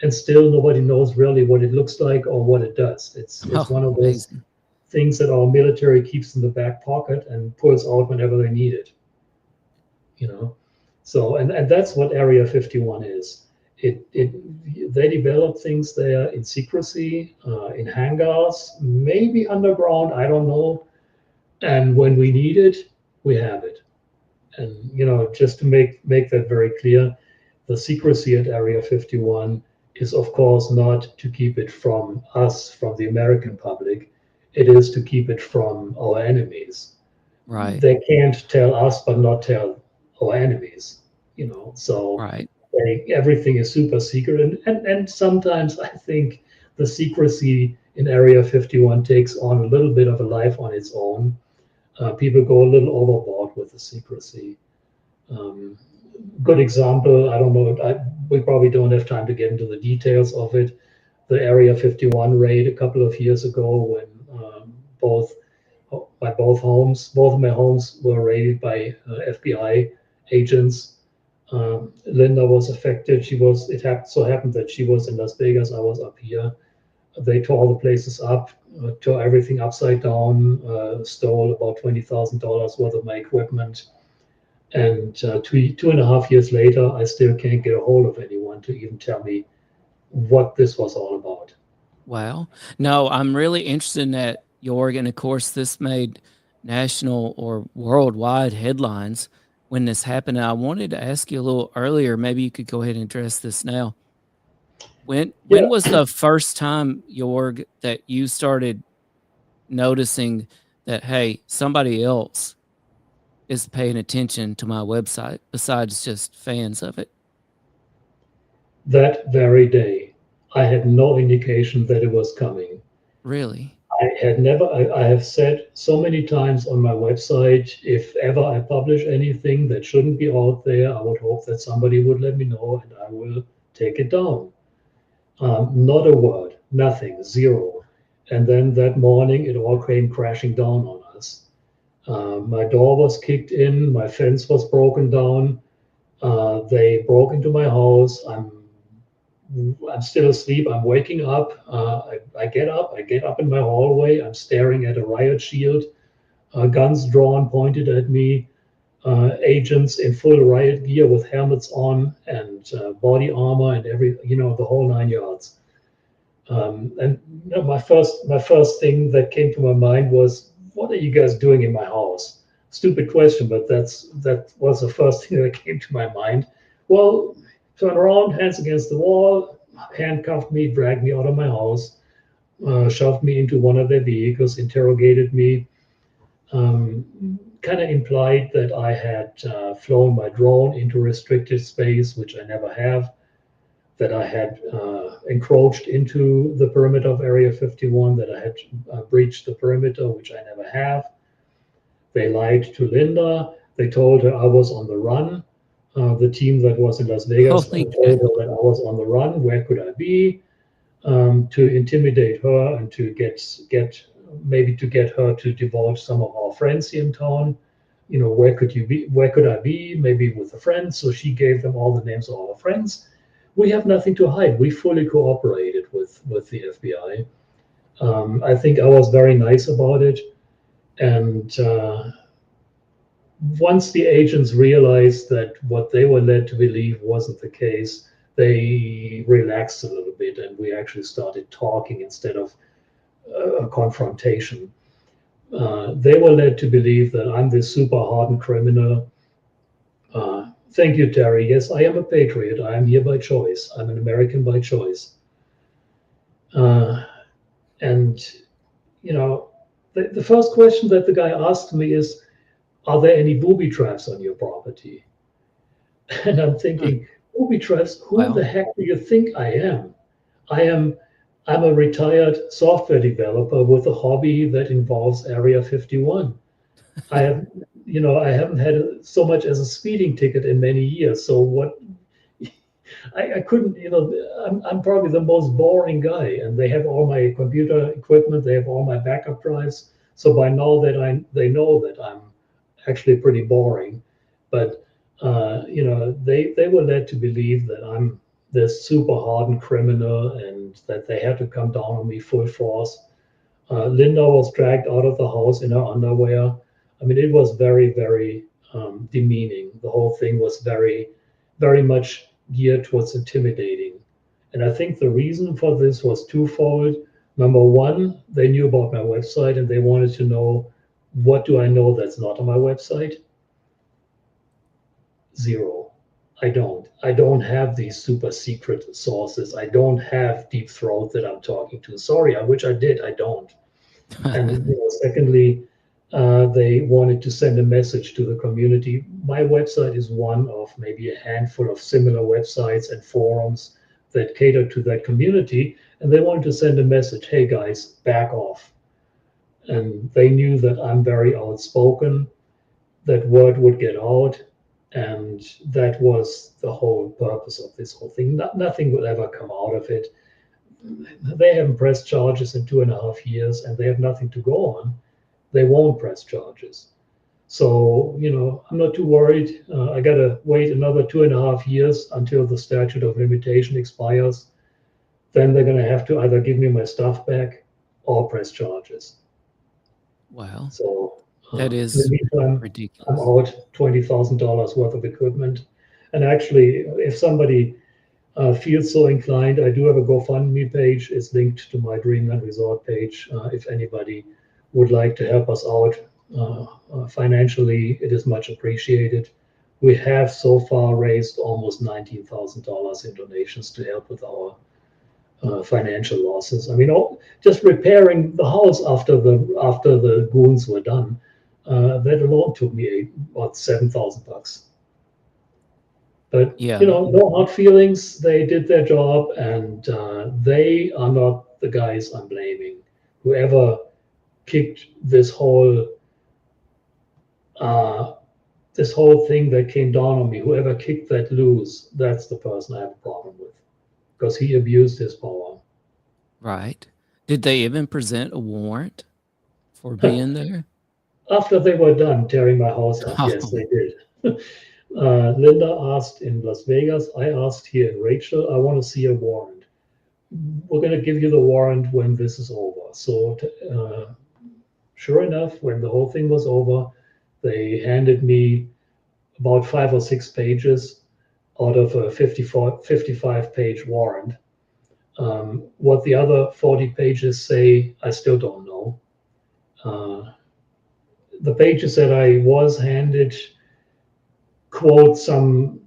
And still nobody knows really what it looks like or what it does. It's one of those things that our military keeps in the back pocket and pulls out whenever they need it. So and that's what Area 51 is. They develop things there in secrecy, in hangars, maybe underground, I don't know. And when we need it, we have it. And just to make that very clear, the secrecy at Area 51 is of course not to keep it from us, from the American public. It is to keep it from our enemies. Right. They can't tell us, but not tell our enemies. So right. say everything is super secret. And sometimes I think the secrecy in Area 51 takes on a little bit of a life on its own. People go a little overboard with the secrecy. Good example, I don't know, we probably don't have time to get into the details of it. The Area 51 raid a couple of years ago when both of my homes were raided by FBI agents. Linda was affected. So happened that she was in Las Vegas. I was up here. They tore all the places up, tore everything upside down, stole about $20,000 worth of my equipment. And 2.5 years later, I still can't get a hold of anyone to even tell me what this was all about. Wow. No, I'm really interested in that, Joerg. And of course, this made national or worldwide headlines when this happened. And I wanted to ask you a little earlier, maybe you could go ahead and address this now. When was the first time, Joerg, that you started noticing that, hey, somebody else is paying attention to my website besides just fans of it? That very day, I had no indication that it was coming. Really? I have said so many times on my website, if ever I publish anything that shouldn't be out there, I would hope that somebody would let me know and I will take it down. Not a word, nothing, zero. And then that morning, it all came crashing down on us. My door was kicked in, my fence was broken down. They broke into my house. I'm still asleep. I'm waking up. I get up in my hallway. I'm staring at a riot shield, guns drawn, pointed at me, agents in full riot gear with helmets on and body armor and the whole 9 yards. And my first thing that came to my mind was, what are you guys doing in my house? Stupid question, but that was the first thing that came to my mind. Well, turn around, hands against the wall, handcuffed me, dragged me out of my house, shoved me into one of their vehicles, interrogated me, kind of implied that I had flown my drone into restricted space, which I never have, that I had encroached into the perimeter of Area 51, that I had breached the perimeter, which I never have. They lied to Linda. They told her I was on the run. The team that was in Las Vegas told her that I was on the run. Where could I be? To intimidate her and to get her to divulge some of our friends here in town. Where could you be? Where could I be? Maybe with a friend. So she gave them all the names of our friends. We have nothing to hide. We fully cooperated with the FBI. I think I was very nice about it. And once the agents realized that what they were led to believe wasn't the case, they relaxed a little bit and we actually started talking instead of a confrontation. They were led to believe that I'm this super hardened criminal. Thank you, Terry. Yes, I am a patriot. I am here by choice. I'm an American by choice. And, the first question that the guy asked me is, are there any booby traps on your property? And I'm thinking, booby traps? Who the heck do you think I am? I'm a retired software developer with a hobby that involves Area 51. I haven't had so much as a speeding ticket in many years. So what? I couldn't. I'm probably the most boring guy, and they have all my computer equipment. They have all my backup drives. So by now they know that I'm actually pretty boring. But they were led to believe that I'm this super hardened criminal and that they had to come down on me full force. Linda was dragged out of the house in her underwear. I mean, it was very, very demeaning. The whole thing was very, very much geared towards intimidating. And I think the reason for this was twofold. Number one, they knew about my website and they wanted to know, what do I know that's not on my website? Zero. I don't have these super secret sources. I don't have Deep Throat that I'm talking to. Sorry, I wish I did. I don't. And secondly, They wanted to send a message to the community. My website is one of maybe a handful of similar websites and forums that cater to that community. And they wanted to send a message, hey guys, back off. And they knew that I'm very outspoken, that word would get out. And that was the whole purpose of this whole thing. Nothing will ever come out of it. They haven't pressed charges in 2.5 years and they have nothing to go on. They won't press charges. So, I'm not too worried. I got to wait another 2.5 years until the statute of limitation expires. Then they're going to have to either give me my stuff back or press charges. Wow. So that is in the meantime, ridiculous. I'm out $20,000 worth of equipment. And actually, if somebody feels so inclined, I do have a GoFundMe page. It's linked to my Dreamland Resort page. If anybody would like to help us out financially, it is much appreciated. We have so far raised almost $19,000 in donations to help with our financial losses. I mean, just repairing the house after the goons were done, that alone took me about $7,000. But yeah, no hard feelings. They did their job, and they are not the guys I'm blaming. Whoever kicked this whole thing that came down on me, whoever kicked that loose, that's the person I have a problem with, because he abused his power. Right. Did they even present a warrant for being there? After they were done tearing my house up, yes, they did. Linda asked in Las Vegas. I asked here in Rachel, I want to see a warrant. We're going to give you the warrant when this is over. So sure enough, when the whole thing was over, they handed me about 5 or 6 pages out of a 55-page warrant. What the other 40 pages say, I still don't know. The pages that I was handed quote some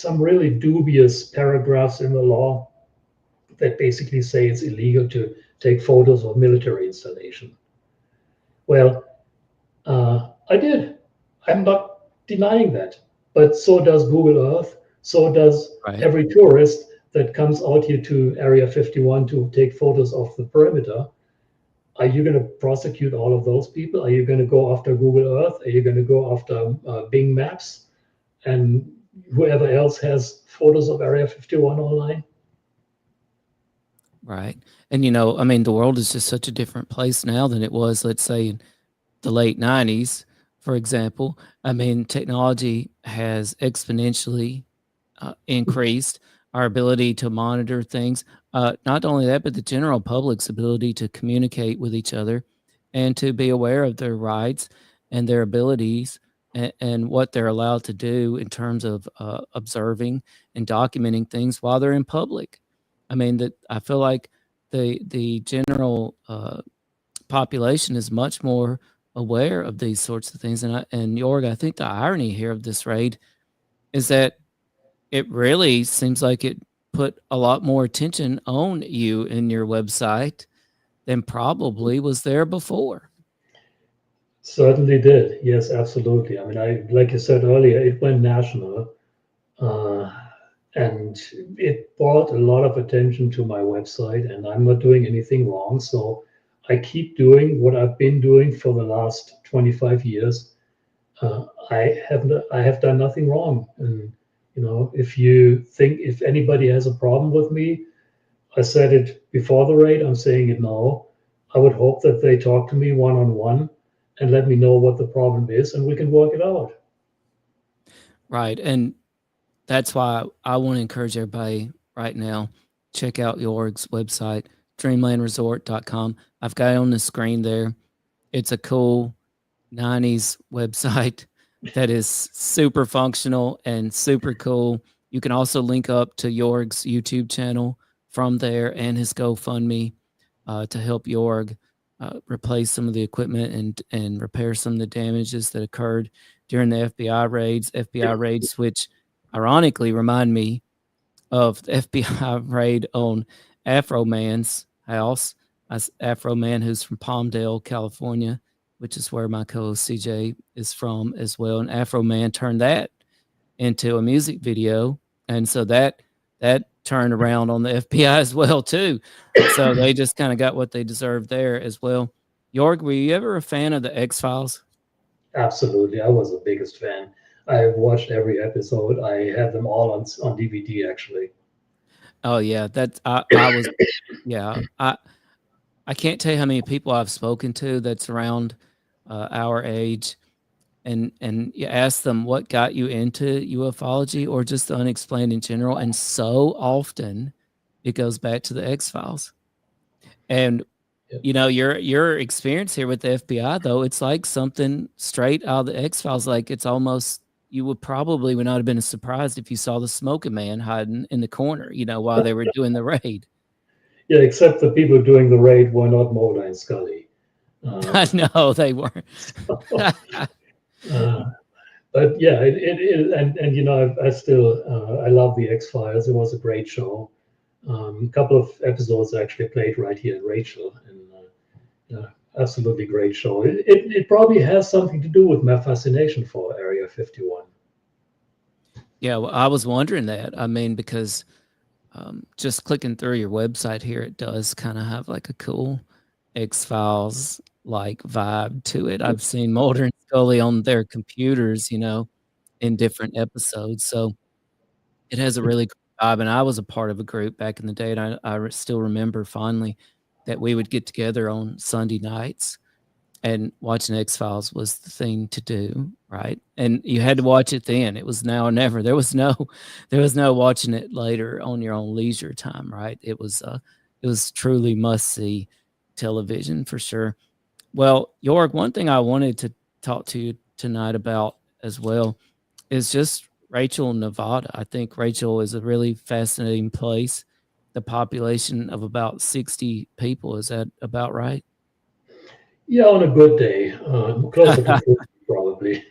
really dubious paragraphs in the law that basically say it's illegal to take photos of military installation. Well, I did. I'm not denying that. But so does Google Earth. So does every tourist that comes out here to Area 51 to take photos of the perimeter. Are you going to prosecute all of those people? Are you going to go after Google Earth? Are you going to go after Bing Maps and whoever else has photos of Area 51 online? Right. And, I mean, the world is just such a different place now than it was, let's say, in the late 90s, for example. I mean, technology has exponentially increased our ability to monitor things. Not only that, but the general public's ability to communicate with each other and to be aware of their rights and their abilities and what they're allowed to do in terms of observing and documenting things while they're in public. I mean, that I feel like the general population is much more aware of these sorts of things. And Joerg, I think the irony here of this raid is that it really seems like it put a lot more attention on you and your website than probably was there before. Certainly did. Yes, absolutely. I mean, like you said earlier, it went national, and it brought a lot of attention to my website, and I'm not doing anything wrong. So I keep doing what I've been doing for the last 25 years. I have done nothing wrong. And if anybody has a problem with me, I said it before the raid, I'm saying it now. I would hope that they talk to me one-on-one and let me know what the problem is, and we can work it out. Right. And that's why I want to encourage everybody right now, check out Joerg's website, dreamlandresort.com. I've got it on the screen there. It's a cool 90s website that is super functional and super cool. You can also link up to Joerg's YouTube channel from there and his GoFundMe to help Joerg replace some of the equipment and repair some of the damages that occurred during the FBI raids, which ironically remind me of the FBI raid on Afro Man's house Afro man who's from Palmdale, California, which is where my co-host CJ is from as well. And Afro Man turned that into a music video, and so that turned around on the FBI as well too. So they just kind of got what they deserved there as well. Joerg, were you ever a fan of the X-Files? Absolutely, I was the biggest fan. I watched every episode. I have them all on DVD actually. Oh yeah, I was yeah. I can't tell you how many people I've spoken to that's around our age, and you ask them what got you into ufology or just the unexplained in general, and so often it goes back to the X-Files. And you know, your experience here with the FBI, though, it's like something straight out of the X-Files. Like it's almost, you would not have been surprised if you saw the smoking man hiding in the corner, you know, while they were doing the raid. Yeah, except the people doing the raid were not Mulder and Scully. No, they weren't. But yeah, and you know, I still I love the X-Files. It was a great show. A couple of episodes actually played right here in Rachel, and absolutely great show. It probably has something to do with my fascination for Area 51. Yeah, well, I was wondering that. I mean, because just clicking through your website here, it does kind of have like a cool X-Files like vibe to it. I've seen Mulder and Scully on their computers, you know, in different episodes. So it has a really cool vibe. And I was a part of a group back in the day, and I still remember fondly that we would get together on Sunday nights, and watching X-Files was the thing to do, right? And you had to watch it then. It was now or never. There was no watching it later on your own leisure time, right? It was truly must-see television for sure. Well, Joerg, one thing I wanted to talk to you tonight about as well is just Rachel, Nevada. I think Rachel is a really fascinating place. The population of about 60 people. Is that about right? Yeah, on a good day, closer to 50 probably.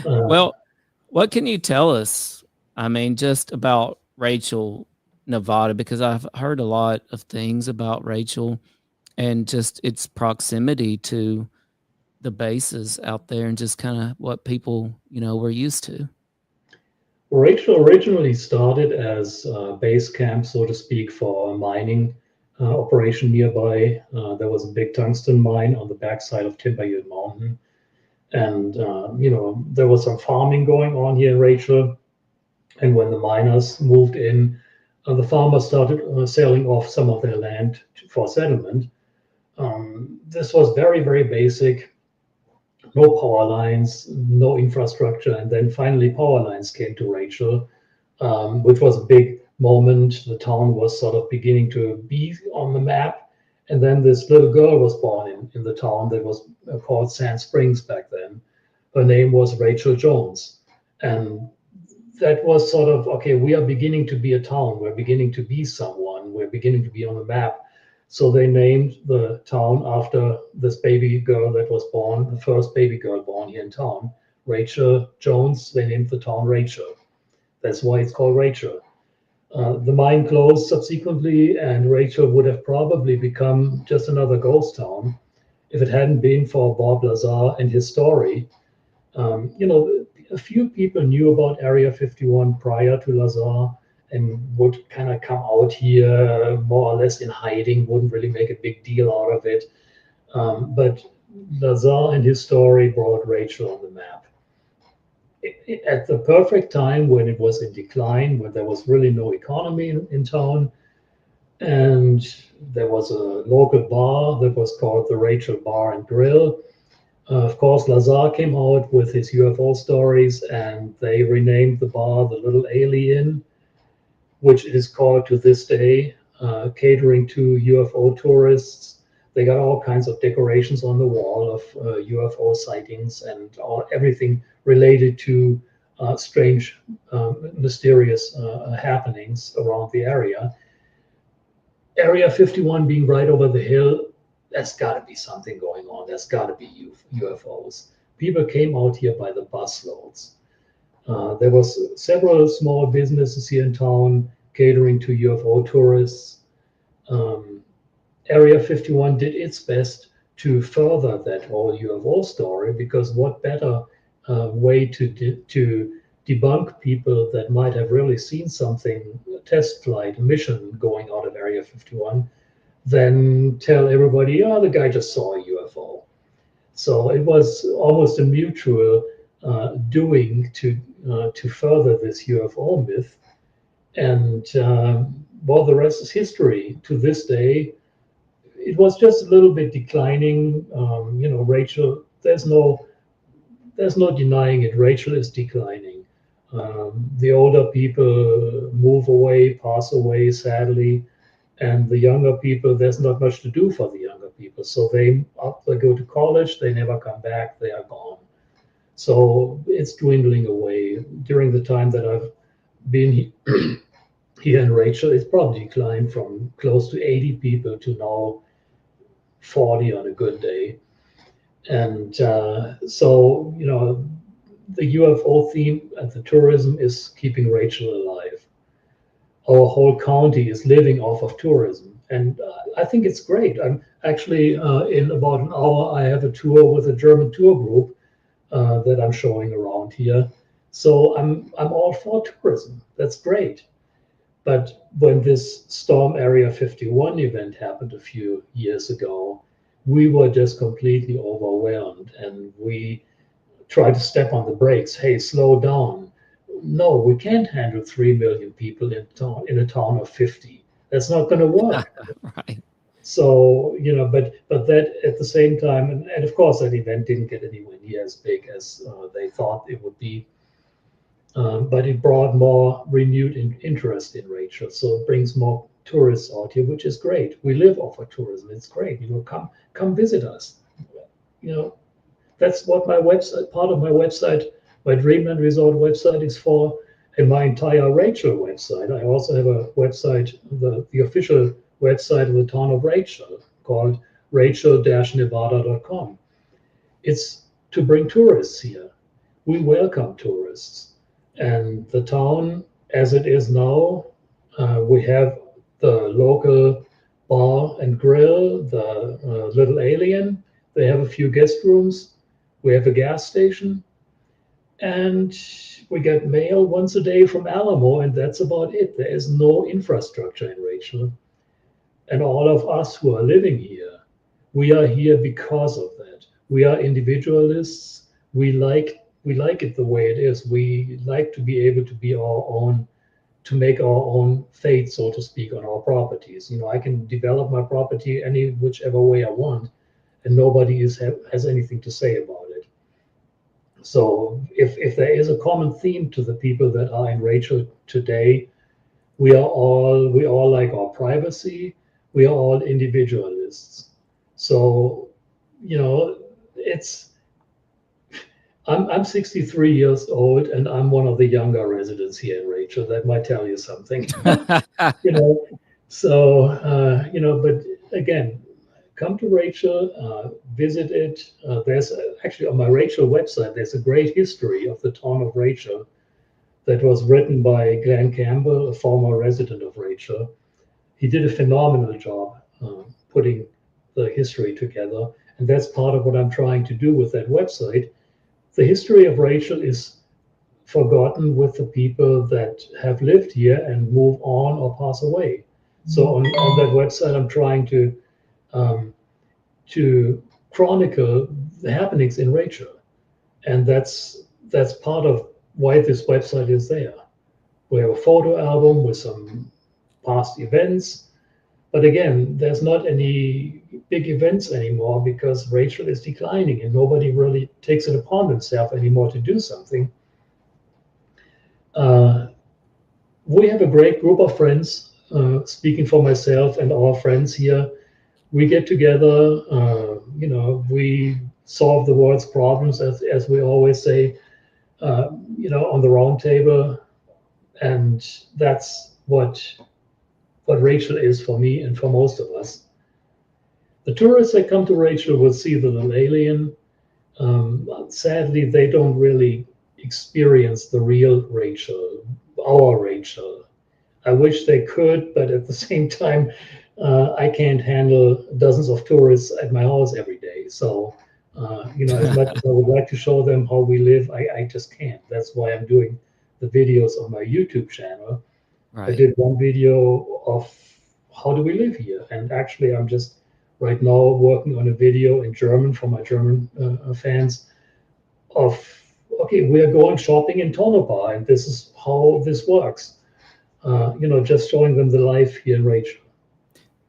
Well, what can you tell us? I mean, just about Rachel, Nevada, because I've heard a lot of things about Rachel and just its proximity to the bases out there, and just kind of what people, you know, were used to. Rachel originally started as a base camp, so to speak, for a mining operation nearby. There was a big tungsten mine on the backside of Timber Mountain. And, you know, there was some farming going on here in Rachel. And when the miners moved in, the farmers started selling off some of their land for settlement. This was very, very basic. No power lines, no infrastructure. And then finally power lines came to Rachel, which was a big moment. The town was sort of beginning to be on the map. And then this little girl was born in the town that was called Sand Springs back then. Her name was Rachel Jones. And that was sort of, okay, we are beginning to be a town. We're beginning to be someone. We're beginning to be on the map. So they named the town after this baby girl that was born, the first baby girl born here in town, Rachel Jones. They named the town Rachel. That's why it's called Rachel. The mine closed subsequently, and Rachel would have probably become just another ghost town if it hadn't been for Bob Lazar and his story. You know, a few people knew about Area 51 prior to Lazar and would kind of come out here more or less in hiding, wouldn't really make a big deal out of it. But Lazar and his story brought Rachel on the map. At the perfect time when it was in decline, when there was really no economy in town, and there was a local bar that was called the Rachel Bar and Grill. Of course, Lazar came out with his UFO stories, and they renamed the bar the Little Alien, which is called to this day, catering to UFO tourists. They got all kinds of decorations on the wall of UFO sightings and everything related to strange, mysterious happenings around the area. Area 51 being right over the hill, there's got to be something going on. There's got to be UFOs. People came out here by the busloads. There was several small businesses here in town catering to UFO tourists. Area 51 did its best to further that whole UFO story, because what better way to debunk people that might have really seen something, a test flight, a mission going out of Area 51, than tell everybody, oh, the guy just saw a UFO. So it was almost a mutual doing to further this UFO myth. And well, the rest is history. To this day, it was just a little bit declining. Rachel, there's no denying it. Rachel is declining. The older people move away, pass away, sadly, and the younger people, there's not much to do for the younger people. So they go to college, they never come back, they are gone. So it's dwindling away. During the time that I've been here in Rachel, it's probably declined from close to 80 people to now 40 on a good day. And so, the UFO theme and the tourism is keeping Rachel alive. Our whole county is living off of tourism. And I think it's great. I'm actually, in about an hour, I have a tour with a German tour group that I'm showing around here. So I'm all for tourism. That's great. But when this Storm Area 51 event happened a few years ago, we were just completely overwhelmed, and we tried to step on the brakes. Hey, slow down. No, we can't handle 3 million people in a town of 50. That's not going to work. Right. So, but that at the same time, and of course that event didn't get anywhere near as big as they thought it would be. But it brought more renewed interest in Rachel. So it brings more tourists out here, which is great. We live off of tourism. It's great. Come visit us. That's what my website, part of my website, my Dreamland Resort website is for, and my entire Rachel website. I also have a website, the official website of the town of Rachel, called rachel-nevada.com. It's to bring tourists here. We welcome tourists. And the town, as it is now, we have the local bar and grill, the Little Alien. They have a few guest rooms. We have a gas station. And we get mail once a day from Alamo, and that's about it. There is no infrastructure in Rachel. And all of us who are living here, we are here because of that. We are individualists. We like it the way it is. We like to be able to be our own, to make our own fate, so to speak, on our properties. I can develop my property any whichever way I want, and nobody has anything to say about it. So if there is a common theme to the people that are in Rachel today, we all like our privacy. We are all individualists. So, I'm 63 years old, and I'm one of the younger residents here in Rachel. That might tell you something. So, but again, come to Rachel, visit it. There's actually on my Rachel website, there's a great history of the town of Rachel that was written by Glenn Campbell, a former resident of Rachel. He did a phenomenal job putting the history together. And that's part of what I'm trying to do with that website. The history of Rachel is forgotten with the people that have lived here and move on or pass away. So on that website, I'm trying to chronicle the happenings in Rachel. And that's part of why this website is there. We have a photo album with some past events. But again, there's not any big events anymore because Rachel is declining and nobody really takes it upon themselves anymore to do something. We have a great group of friends, speaking for myself and our friends here. We get together, we solve the world's problems, as we always say, on the round table. And that's what Rachel is for me and for most of us. The tourists that come to Rachel will see the Little Alien. Sadly, they don't really experience the real Rachel, our Rachel. I wish they could, but at the same time, I can't handle dozens of tourists at my house every day. So, as much as I would like to show them how we live, I just can't. That's why I'm doing the videos on my YouTube channel. Right. I did one video of how do we live here, and actually, I'm just right now working on a video in German for my German fans of, okay, we are going shopping in Tonopah, and this is how this works. Just showing them the life here in Rachel.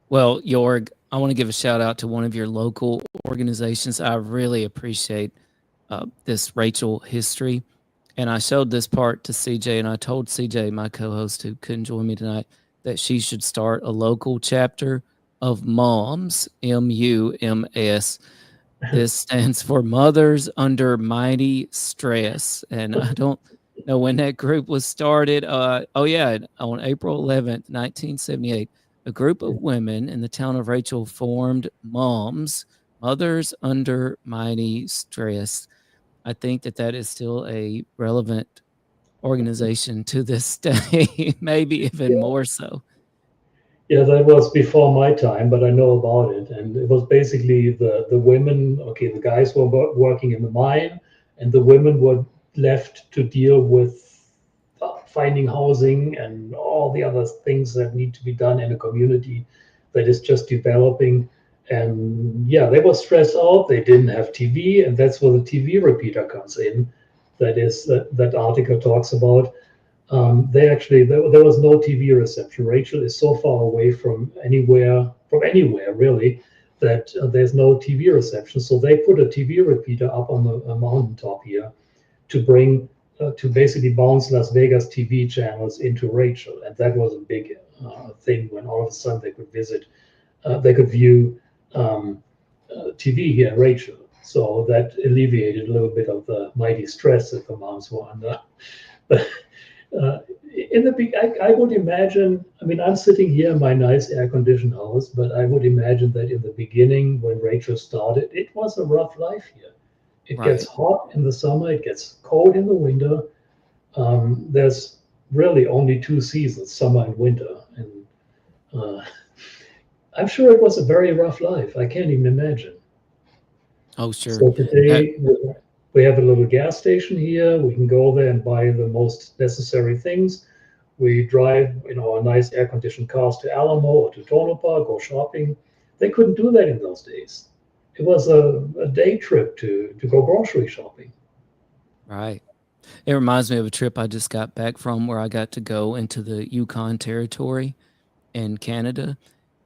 Well, Joerg, I want to give a shout out to one of your local organizations. I really appreciate this Rachel history. And I showed this part to CJ, and I told CJ, my co-host who couldn't join me tonight, that she should start a local chapter of MUMS, MUMS. This stands for Mothers Under Mighty Stress. And I don't know when that group was started. On April 11th, 1978, a group of women in the town of Rachel formed MUMS, Mothers Under Mighty Stress. I think that is still a relevant organization to this day, maybe even more so. Yeah, that was before my time, but I know about it. And it was basically the women, okay, the guys were working in the mine, and the women were left to deal with finding housing and all the other things that need to be done in a community that is just developing. And yeah, they were stressed out. They didn't have TV, and that's where the TV repeater comes in. That article talks about. There was no TV reception. Rachel is so far away from anywhere really, that there's no TV reception. So they put a TV repeater up on a mountaintop here to bring to basically bounce Las Vegas TV channels into Rachel, and that was a big thing when all of a sudden they could view TV here in Rachel. So that alleviated a little bit of the mighty stress that the moms were under. But I would imagine, I'm sitting here in my nice air-conditioned house, but I would imagine that in the beginning, when Rachel started, it was a rough life here. It gets hot in the summer, it gets cold in the winter. There's really only two seasons, summer and winter. And I'm sure it was a very rough life. I can't even imagine. Oh, sure. So today we have a little gas station here. We can go there and buy the most necessary things. We drive, our nice air-conditioned cars to Alamo or to Tonopah, go shopping. They couldn't do that in those days. It was a day trip to go grocery shopping. Right. It reminds me of a trip I just got back from where I got to go into the Yukon Territory in Canada.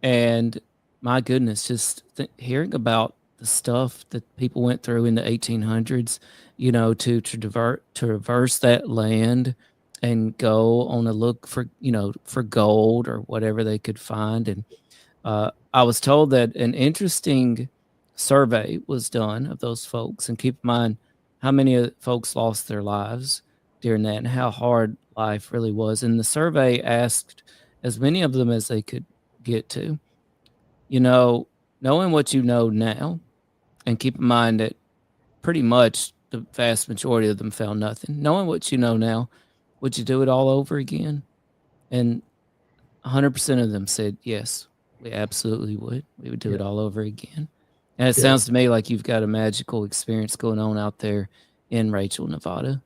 And my goodness, just hearing about the stuff that people went through in the 1800s, to traverse that land and go on a look for, for gold or whatever they could find. And I was told that an interesting survey was done of those folks, and keep in mind how many folks lost their lives during that and how hard life really was. And the survey asked as many of them as they could get to, knowing what you know now, and keep in mind that pretty much the vast majority of them found nothing. Knowing what you know now, would you do it all over again? And 100% of them said, yes, we absolutely would. We would do it all over again. And it sounds to me like you've got a magical experience going on out there in Rachel, Nevada.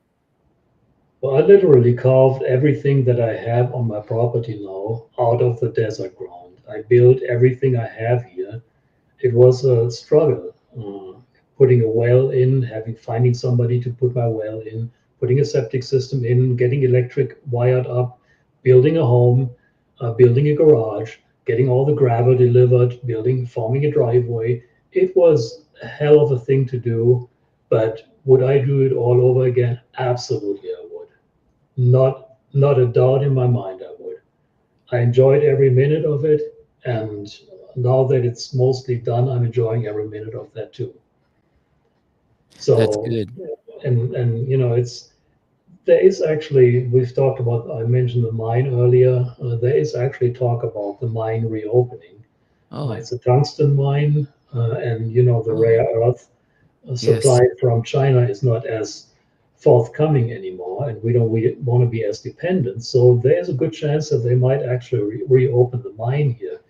Well, I literally carved everything that I have on my property now out of the desert ground. I built everything I have here. It was a struggle, putting a well in, finding somebody to put my well in, putting a septic system in, getting electric wired up, building a home, building a garage, getting all the gravel delivered, forming a driveway. It was a hell of a thing to do, but would I do it all over again? Absolutely, I would. Not a doubt in my mind, I would. I enjoyed every minute of it, and now that it's mostly done, I'm enjoying every minute of that too. So that's good. And there is actually, we've talked about, I mentioned the mine earlier. There is actually talk about the mine reopening. It's a tungsten mine, and the rare earth supply from China is not as forthcoming anymore, and we don't want to be as dependent. So there's a good chance that they might actually reopen the mine here.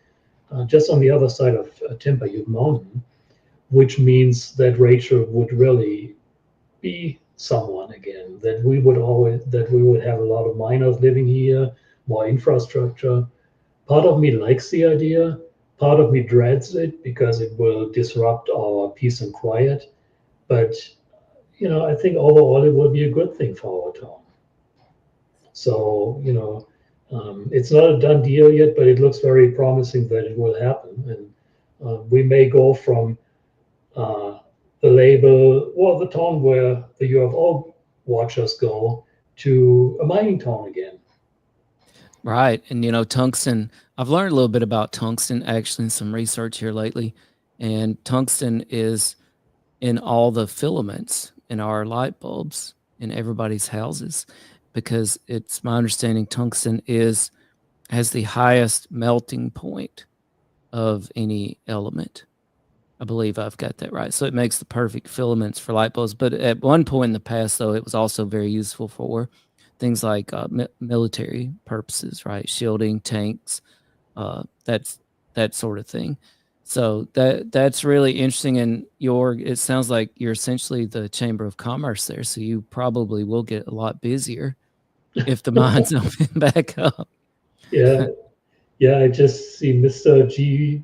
just on the other side of Timberview Mountain, which means that Rachel would really be someone again, that we would have a lot of miners living here, more infrastructure. Part of me likes the idea, part of me dreads it because it will disrupt our peace and quiet. But I think overall it will be a good thing for our town. So it's not a done deal yet, but it looks very promising that it will happen, and we may go from the label, well, the town where the UFO watchers go, to a mining town again. Right. And, tungsten, I've learned a little bit about tungsten actually in some research here lately. And tungsten is in all the filaments in our light bulbs in everybody's houses, because it's my understanding tungsten has the highest melting point of any element. I believe I've got that right. So it makes the perfect filaments for light bulbs. But at one point in the past, though, it was also very useful for things like military purposes, right? Shielding, tanks, that sort of thing. So that's really interesting. And it sounds like you're essentially the Chamber of Commerce there. So you probably will get a lot busier if the mines open back up. Yeah, I just see Mr.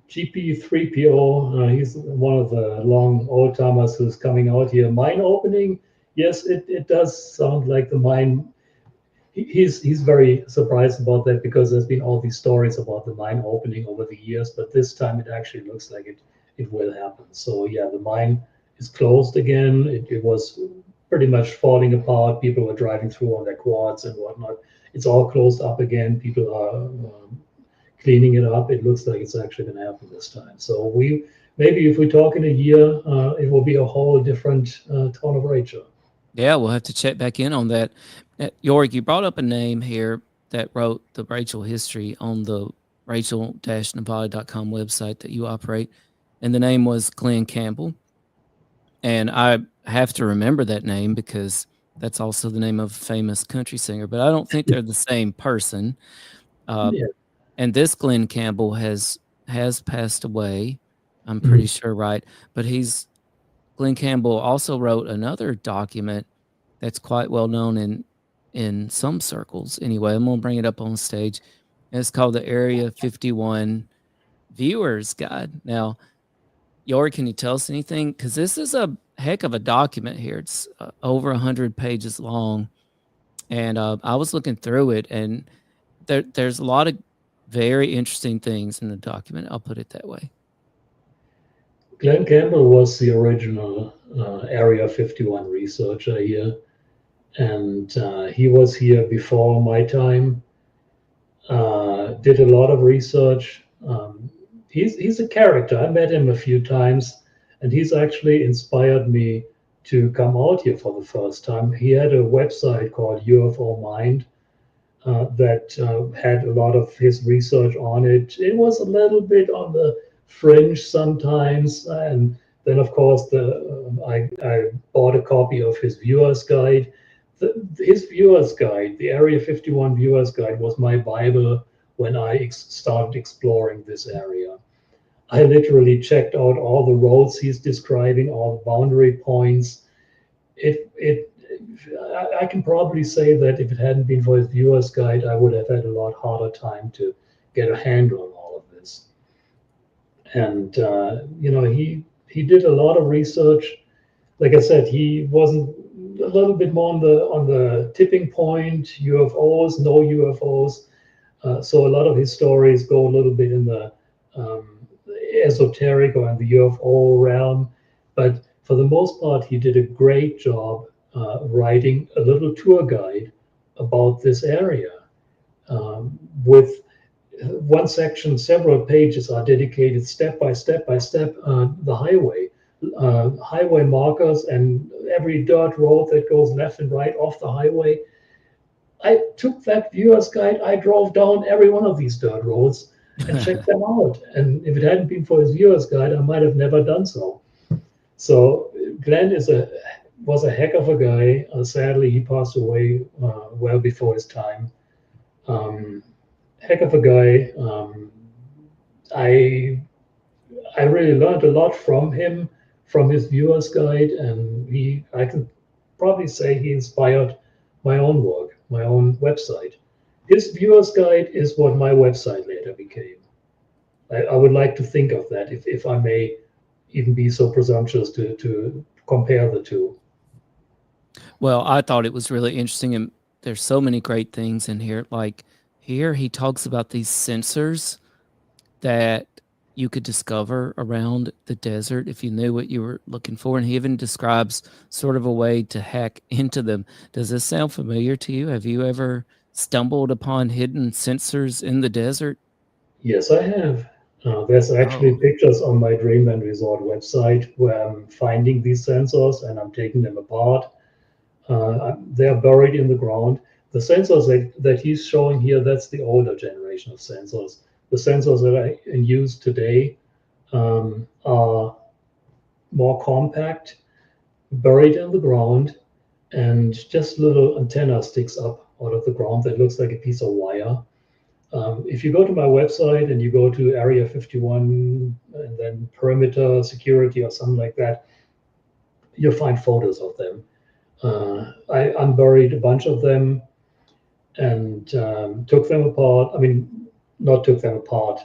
GP3PO. He's one of the long old timers who's coming out here. Mine opening, yes, it does sound like the mine. He's very surprised about that because there's been all these stories about the mine opening over the years, but this time it actually looks like it will happen. So yeah, the mine is closed again. It was pretty much falling apart. People were driving through on their quads and whatnot. It's all closed up again. People are cleaning it up. It looks like it's actually going to happen this time. So maybe if we talk in a year, it will be a whole different town of Rachel. Yeah, we'll have to check back in on that. Joerg, you brought up a name here that wrote the Rachel history on the rachel-nevada.com website that you operate, and the name was Glenn Campbell. And I have to remember that name because that's also the name of a famous country singer, but I don't think they're the same person. And this Glenn Campbell has passed away, I'm pretty sure, right? But Glenn Campbell also wrote another document that's quite well known in some circles. Anyway, I'm going to bring it up on stage. It's called the Area 51 Viewers Guide. Now, Joerg, can you tell us anything? Because this is a heck of a document here. It's over 100 pages long. And I was looking through it, and there's a lot of very interesting things in the document. I'll put it that way. Glenn Campbell was the original Area 51 researcher here. And he was here before my time, did a lot of research. He's a character. I met him a few times, and he's actually inspired me to come out here for the first time. He had a website called UFO Mind that had a lot of his research on it. It was a little bit on the fringe sometimes, and then of course I bought a copy of his viewer's guide. His viewer's guide, the Area 51 viewer's guide, was my Bible when I started exploring this area. I literally checked out all the roads he's describing, all the boundary points. I can probably say that if it hadn't been for his viewer's guide, I would have had a lot harder time to get a handle on all of this. And he did a lot of research. Like I said, he wasn't a little bit more on the tipping point, UFOs, no UFOs. So a lot of his stories go a little bit in the esoteric or in the UFO realm. But for the most part, he did a great job writing a little tour guide about this area. With one section, several pages are dedicated step by step the highway markers, and every dirt road that goes left and right off the highway. I took that viewer's guide, I drove down every one of these dirt roads and checked them out. And if it hadn't been for his viewer's guide, I might have never done so. So Glenn was a heck of a guy. Sadly, he passed away well before his time. Heck of a guy. I really learned a lot from him, from his viewer's guide, and I can probably say he inspired my own work, my own website. His viewer's guide is what my website later became. I would like to think of that, if I may even be so presumptuous to compare the two. Well, I thought it was really interesting, and there's so many great things in here. Like here, he talks about these sensors that you could discover around the desert if you knew what you were looking for. And he even describes sort of a way to hack into them. Does this sound familiar to you? Have you ever stumbled upon hidden sensors in the desert? Yes, I have. There's actually pictures on my Dreamland Resort website where I'm finding these sensors and I'm taking them apart. They're buried in the ground. The sensors that he's showing here, that's the older generation of sensors. The sensors that are in use today are more compact, buried in the ground, and just little antenna sticks up out of the ground that looks like a piece of wire. If you go to my website and you go to Area 51 and then perimeter security or something like that, you'll find photos of them. I unburied a bunch of them and took them apart. I mean, not took them apart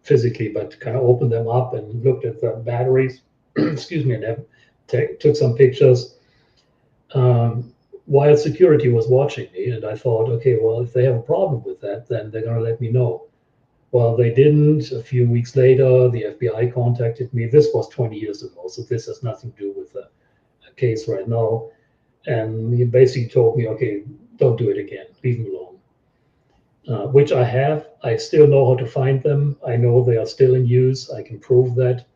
physically, but kind of opened them up and looked at the batteries. Excuse me, and then took some pictures. While security was watching me, and I thought, okay, well, if they have a problem with that, then they're going to let me know. Well, they didn't. A few weeks later, the FBI contacted me. This was 20 years ago, so this has nothing to do with the case right now. And he basically told me, okay, don't do it again. Leave them alone. Which I have. I still know how to find them. I know they are still in use. I can prove that.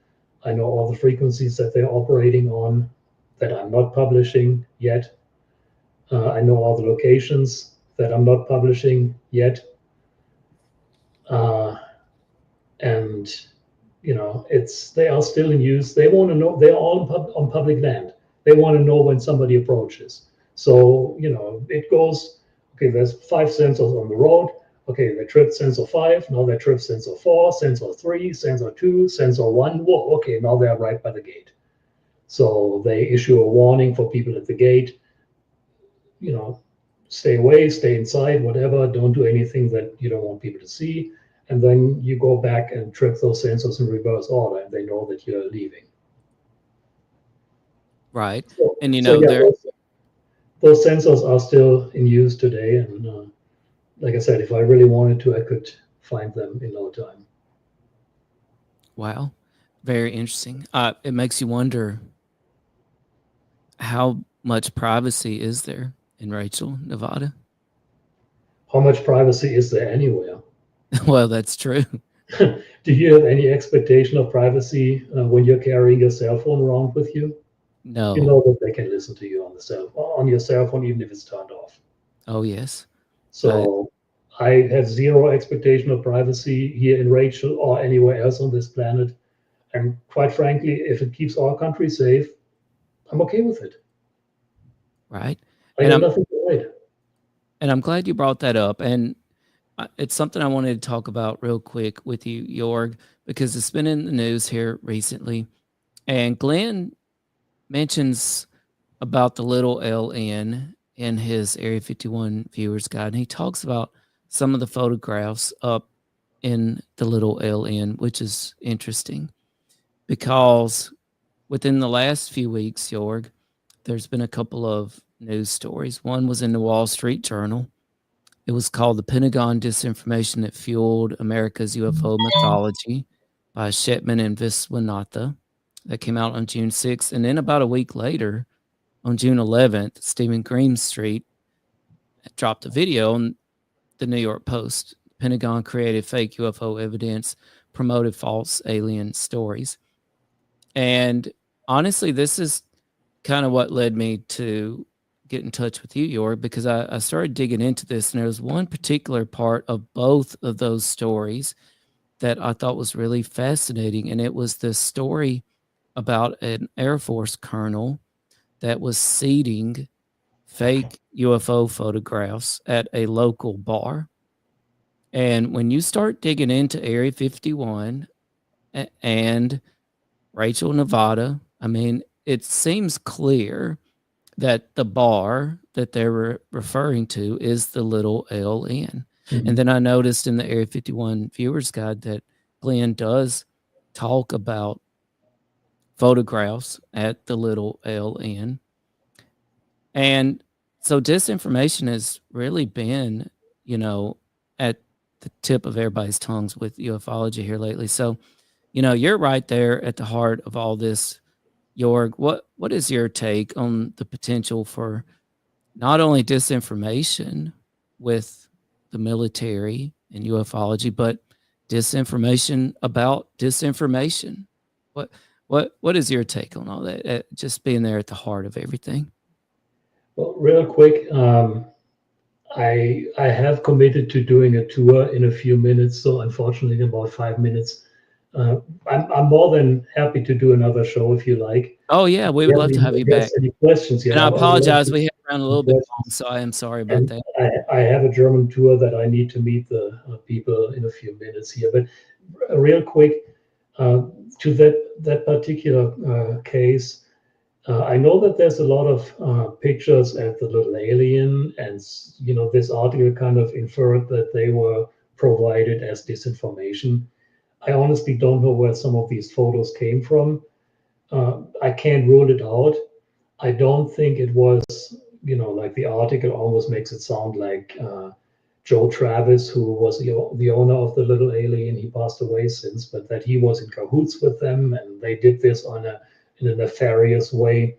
I know all the frequencies that they're operating on that I'm not publishing yet. I know all the locations that I'm not publishing yet. And they are still in use. They want to know, they're all on public land. They want to know when somebody approaches. So, it goes, okay, there's 5 sensors on the road. Okay, they tripped sensor 5, now they tripped sensor 4, sensor 3, sensor 2, sensor 1. Whoa, okay, now they're right by the gate. So they issue a warning for people at the gate. Stay away, stay inside, whatever. Don't do anything that you don't want people to see. And then you go back and trip those sensors in reverse order, and they know that you're leaving. Right. So, and those sensors are still in use today. And like I said, if I really wanted to, I could find them in no time. Wow. Very interesting. It makes you wonder, how much privacy is there in Rachel, Nevada? How much privacy is there anywhere? Well, that's true. Do you have any expectation of privacy when you're carrying your cell phone around with you? No. You know that they can listen to you on your cell phone, even if it's turned off. Oh, yes. So I have zero expectation of privacy here in Rachel or anywhere else on this planet. And quite frankly, if it keeps our country safe, I'm okay with it. Right. I have nothing to hide. And I'm glad you brought that up. And it's something I wanted to talk about real quick with you, Joerg, because it's been in the news here recently. And Glenn mentions about the little LN in his Area 51 viewer's guide. And he talks about some of the photographs up in the little LN, which is interesting because within the last few weeks, Joerg, there's been a couple of news stories. One was in the Wall Street Journal. It was called The Pentagon Disinformation That Fueled America's UFO Mythology by Shetman and Viswanathan. That came out on June 6th. And then about a week later, on June 11th, Stephen Greenstreet dropped a video on the New York Post. Pentagon created fake UFO evidence, promoted false alien stories. And honestly, this is kind of what led me to get in touch with you, Joerg, because I started digging into this, and there was one particular part of both of those stories that I thought was really fascinating, and it was the story about an Air Force colonel that was seeding fake UFO photographs at a local bar. And when you start digging into Area 51 and Rachel, Nevada, I mean, it seems clear that the bar that they're referring to is the Little L Inn. Mhm. And then I noticed in the Area 51 Viewer's Guide that Glenn does talk about photographs at the Little L Inn. And so disinformation has really been, at the tip of everybody's tongues with ufology here lately. So, you're right there at the heart of all this, Joerg. What is your take on the potential for not only disinformation with the military and ufology, but disinformation about disinformation? What is your take on all that? Just being there at the heart of everything. Well, real quick, I have committed to doing a tour in a few minutes. So unfortunately, in about 5 minutes, I'm more than happy to do another show if you like. Oh yeah, we would love to have you back. Any questions? And I apologize, we had run a little bit long, so I am sorry about that. I have a German tour that I need to meet the people in a few minutes here. But real quick, to that particular case, I know that there's a lot of pictures at the Little Alien, and this article kind of inferred that they were provided as disinformation. I honestly don't know where some of these photos came from. I can't rule it out. I don't think it was, like the article almost makes it sound like Joe Travis, who was the owner of the Little Alien. He passed away since, but that he was in cahoots with them and they did this in a nefarious way.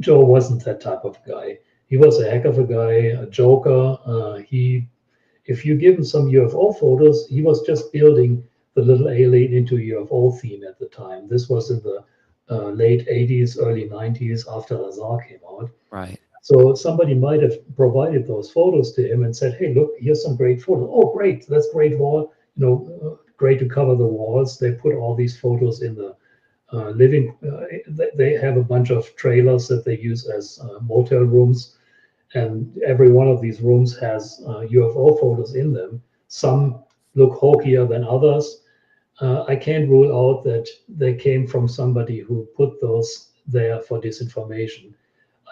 Joe wasn't that type of guy. He was a heck of a guy, a joker. If you give him some UFO photos, he was just building the Little Alien into a UFO theme at the time. This was in the late 80s, early 90s, after Lazar came out. Right. So somebody might have provided those photos to him and said, "Hey, look, here's some great photos. Oh, great, that's great wall. Great to cover the walls." They put all these photos in the living. They have a bunch of trailers that they use as motel rooms, and every one of these rooms has UFO photos in them. Some look hokier than others. I can't rule out that they came from somebody who put those there for disinformation.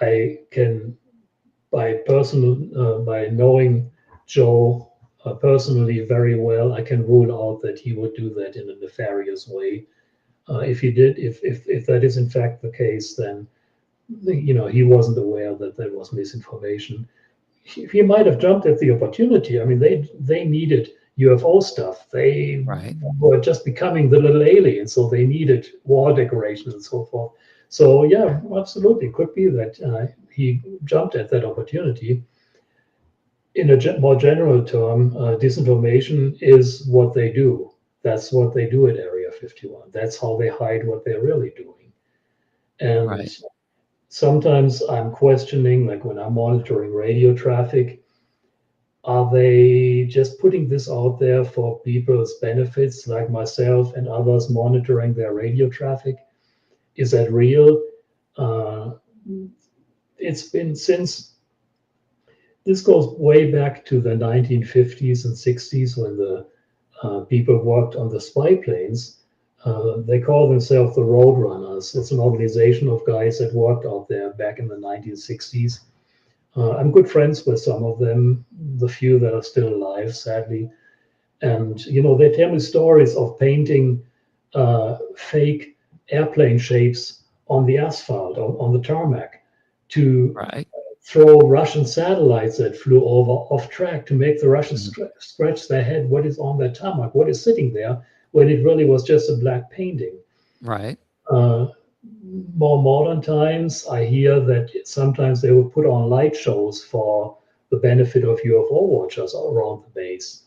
I can, by knowing Joe personally very well, I can rule out that he would do that in a nefarious way. If that is in fact the case, then he wasn't aware that there was misinformation. He might have jumped at the opportunity. I mean, they needed UFO stuff. They were just becoming the Little Alien, so they needed wall decoration and so forth. So yeah, absolutely, could be that he jumped at that opportunity. In a more general term, disinformation is what they do. That's what they do at Area 51. That's how they hide what they're really doing. And sometimes I'm questioning, like when I'm monitoring radio traffic, are they just putting this out there for people's benefits, like myself and others monitoring their radio traffic? Is that real? It's been since, this goes way back to the 1950s and 60s when the people worked on the spy planes. They call themselves the Roadrunners. It's an organization of guys that worked out there back in the 1960s. I'm good friends with some of them, the few that are still alive, sadly. And, they tell me stories of painting fake airplane shapes on the asphalt, on the tarmac, to throw Russian satellites that flew over off track to make the Russians scratch their head. What is on that tarmac? What is sitting there? When it really was just a black painting. Right. More modern times, I hear that sometimes they would put on light shows for the benefit of UFO watchers around the base.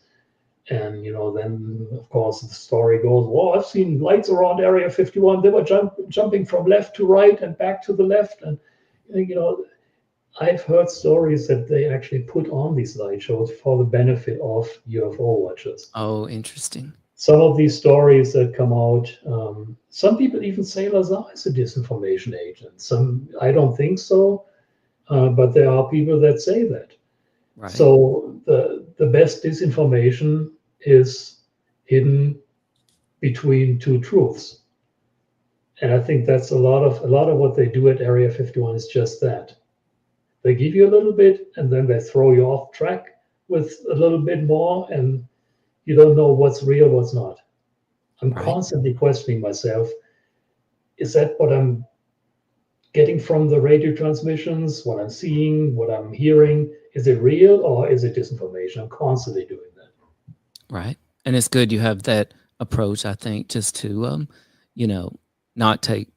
And, then, of course, the story goes, well, I've seen lights around Area 51. They were jumping from left to right and back to the left. And, I've heard stories that they actually put on these light shows for the benefit of UFO watchers. Oh, interesting. Some of these stories that come out, some people even say Lazar is a disinformation agent. Some, I don't think so, but there are people that say that. Right. So the best disinformation is hidden between two truths. And I think that's a lot of what they do at Area 51 is just that. They give you a little bit and then they throw you off track with a little bit more, and you don't know what's real, what's not. I'm constantly questioning myself. Is that what I'm getting from the radio transmissions, what I'm seeing, what I'm hearing? Is it real or is it disinformation? I'm constantly doing that. Right. And it's good you have that approach, I think, just to, not take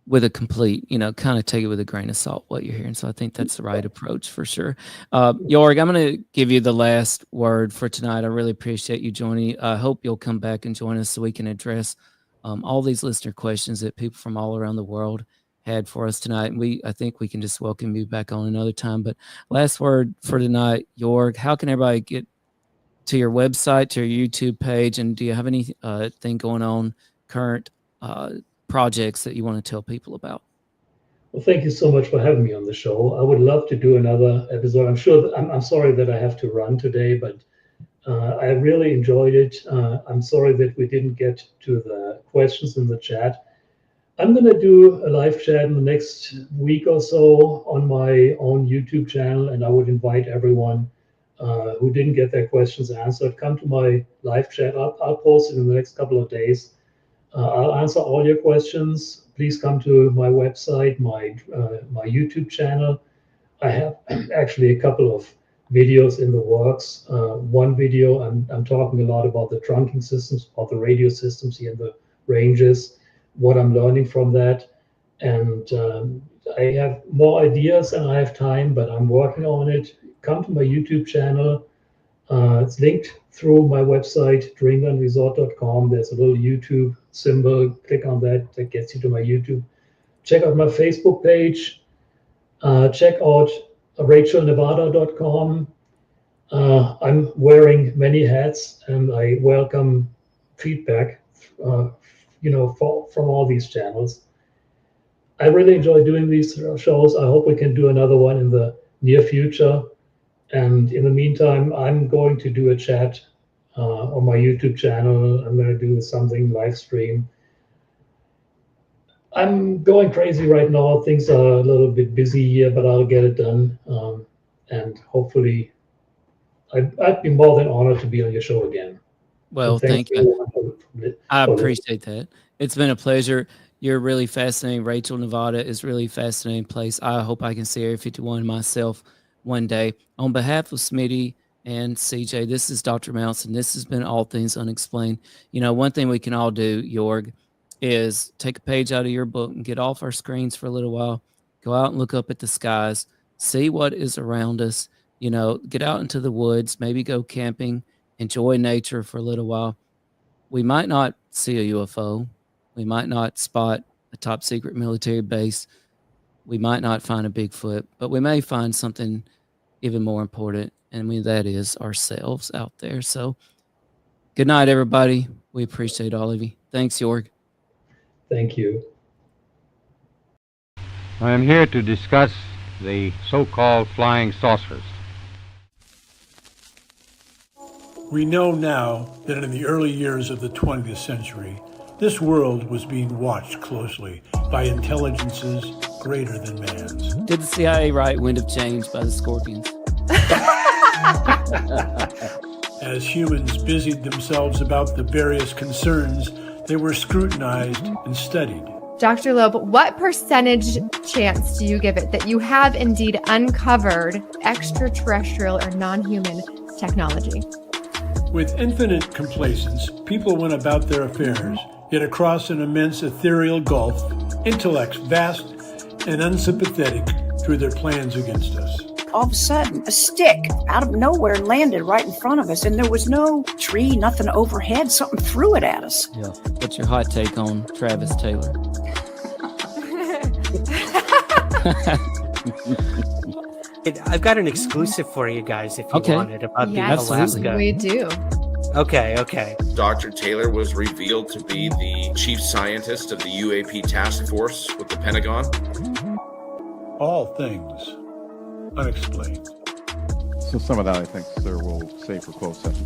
with a complete, kind of take it with a grain of salt what you're hearing. So I think that's the right approach for sure. Joerg, I'm going to give you the last word for tonight. I really appreciate you joining. I hope you'll come back and join us so we can address all these listener questions that people from all around the world had for us tonight. And I think we can just welcome you back on another time. But last word for tonight, Joerg, how can everybody get to your website, to your YouTube page? And do you have any thing going on, current projects that you want to tell people about? Well, thank you so much for having me on the show. I would love to do another episode. I'm sorry that I have to run today, but I really enjoyed it. I'm sorry that we didn't get to the questions in the chat. I'm going to do a live chat in the next week or so on my own YouTube channel, and I would invite everyone who didn't get their questions answered, come to my live chat. I'll post it in the next couple of days. I'll answer all your questions. Please come to my website, my YouTube channel. I have actually a couple of videos in the works. One video, I'm talking a lot about the trunking systems, about the radio systems here in the ranges, what I'm learning from that. And I have more ideas than I have time, but I'm working on it. Come to my YouTube channel. It's linked through my website, dreamlandresort.com. There's a little YouTube symbol. Click on that. That gets you to my YouTube. Check out my Facebook page. Check out rachelnevada.com. I'm wearing many hats, and I welcome feedback, from all these channels. I really enjoy doing these shows. I hope we can do another one in the near future. And in the meantime, I'm going to do a chat on my YouTube channel. I'm going to do something live stream. I'm going crazy right now. Things are a little bit busy here, but I'll get it done. And hopefully, I'd be more than honored to be on your show again. Well, thank you. I appreciate that. It's been a pleasure. You're really fascinating. Rachel, Nevada is really fascinating place. I hope I can see Area 51 myself one day. On behalf of Smitty and CJ, this is Dr. Mounts, and this has been All Things Unexplained. One thing we can all do, Joerg, is take a page out of your book and get off our screens for a little while. Go out and look up at the skies. See what is around us. Get out into the woods. Maybe go camping. Enjoy nature for a little while. We might not see a UFO. We might not spot a top secret military base. We might not find a Bigfoot, but we may find something even more important, and that is ourselves out there. So good night, everybody. We appreciate all of you. Thanks, Joerg. Thank you. I am here to discuss the so-called flying saucers. We know now that in the early years of the 20th century, this world was being watched closely by intelligences greater than man's. Did the CIA write Wind of Change by the Scorpions? As humans busied themselves about the various concerns, they were scrutinized and studied. Dr. Loeb, what percentage chance do you give it that you have indeed uncovered extraterrestrial or non-human technology? With infinite complacence, people went about their affairs, yet across an immense ethereal gulf, intellects vast and unsympathetic drew their plans against us. All of a sudden, a stick out of nowhere landed right in front of us, and there was no tree, nothing overhead. Something threw it at us. Yeah. What's your hot take on Travis Taylor? I've got an exclusive for you guys if you want it about the Alaska. We do. Okay. Dr. Taylor was revealed to be the chief scientist of the UAP task force with the Pentagon. All things unexplained. So some of that, I think, sir, will save for closed session.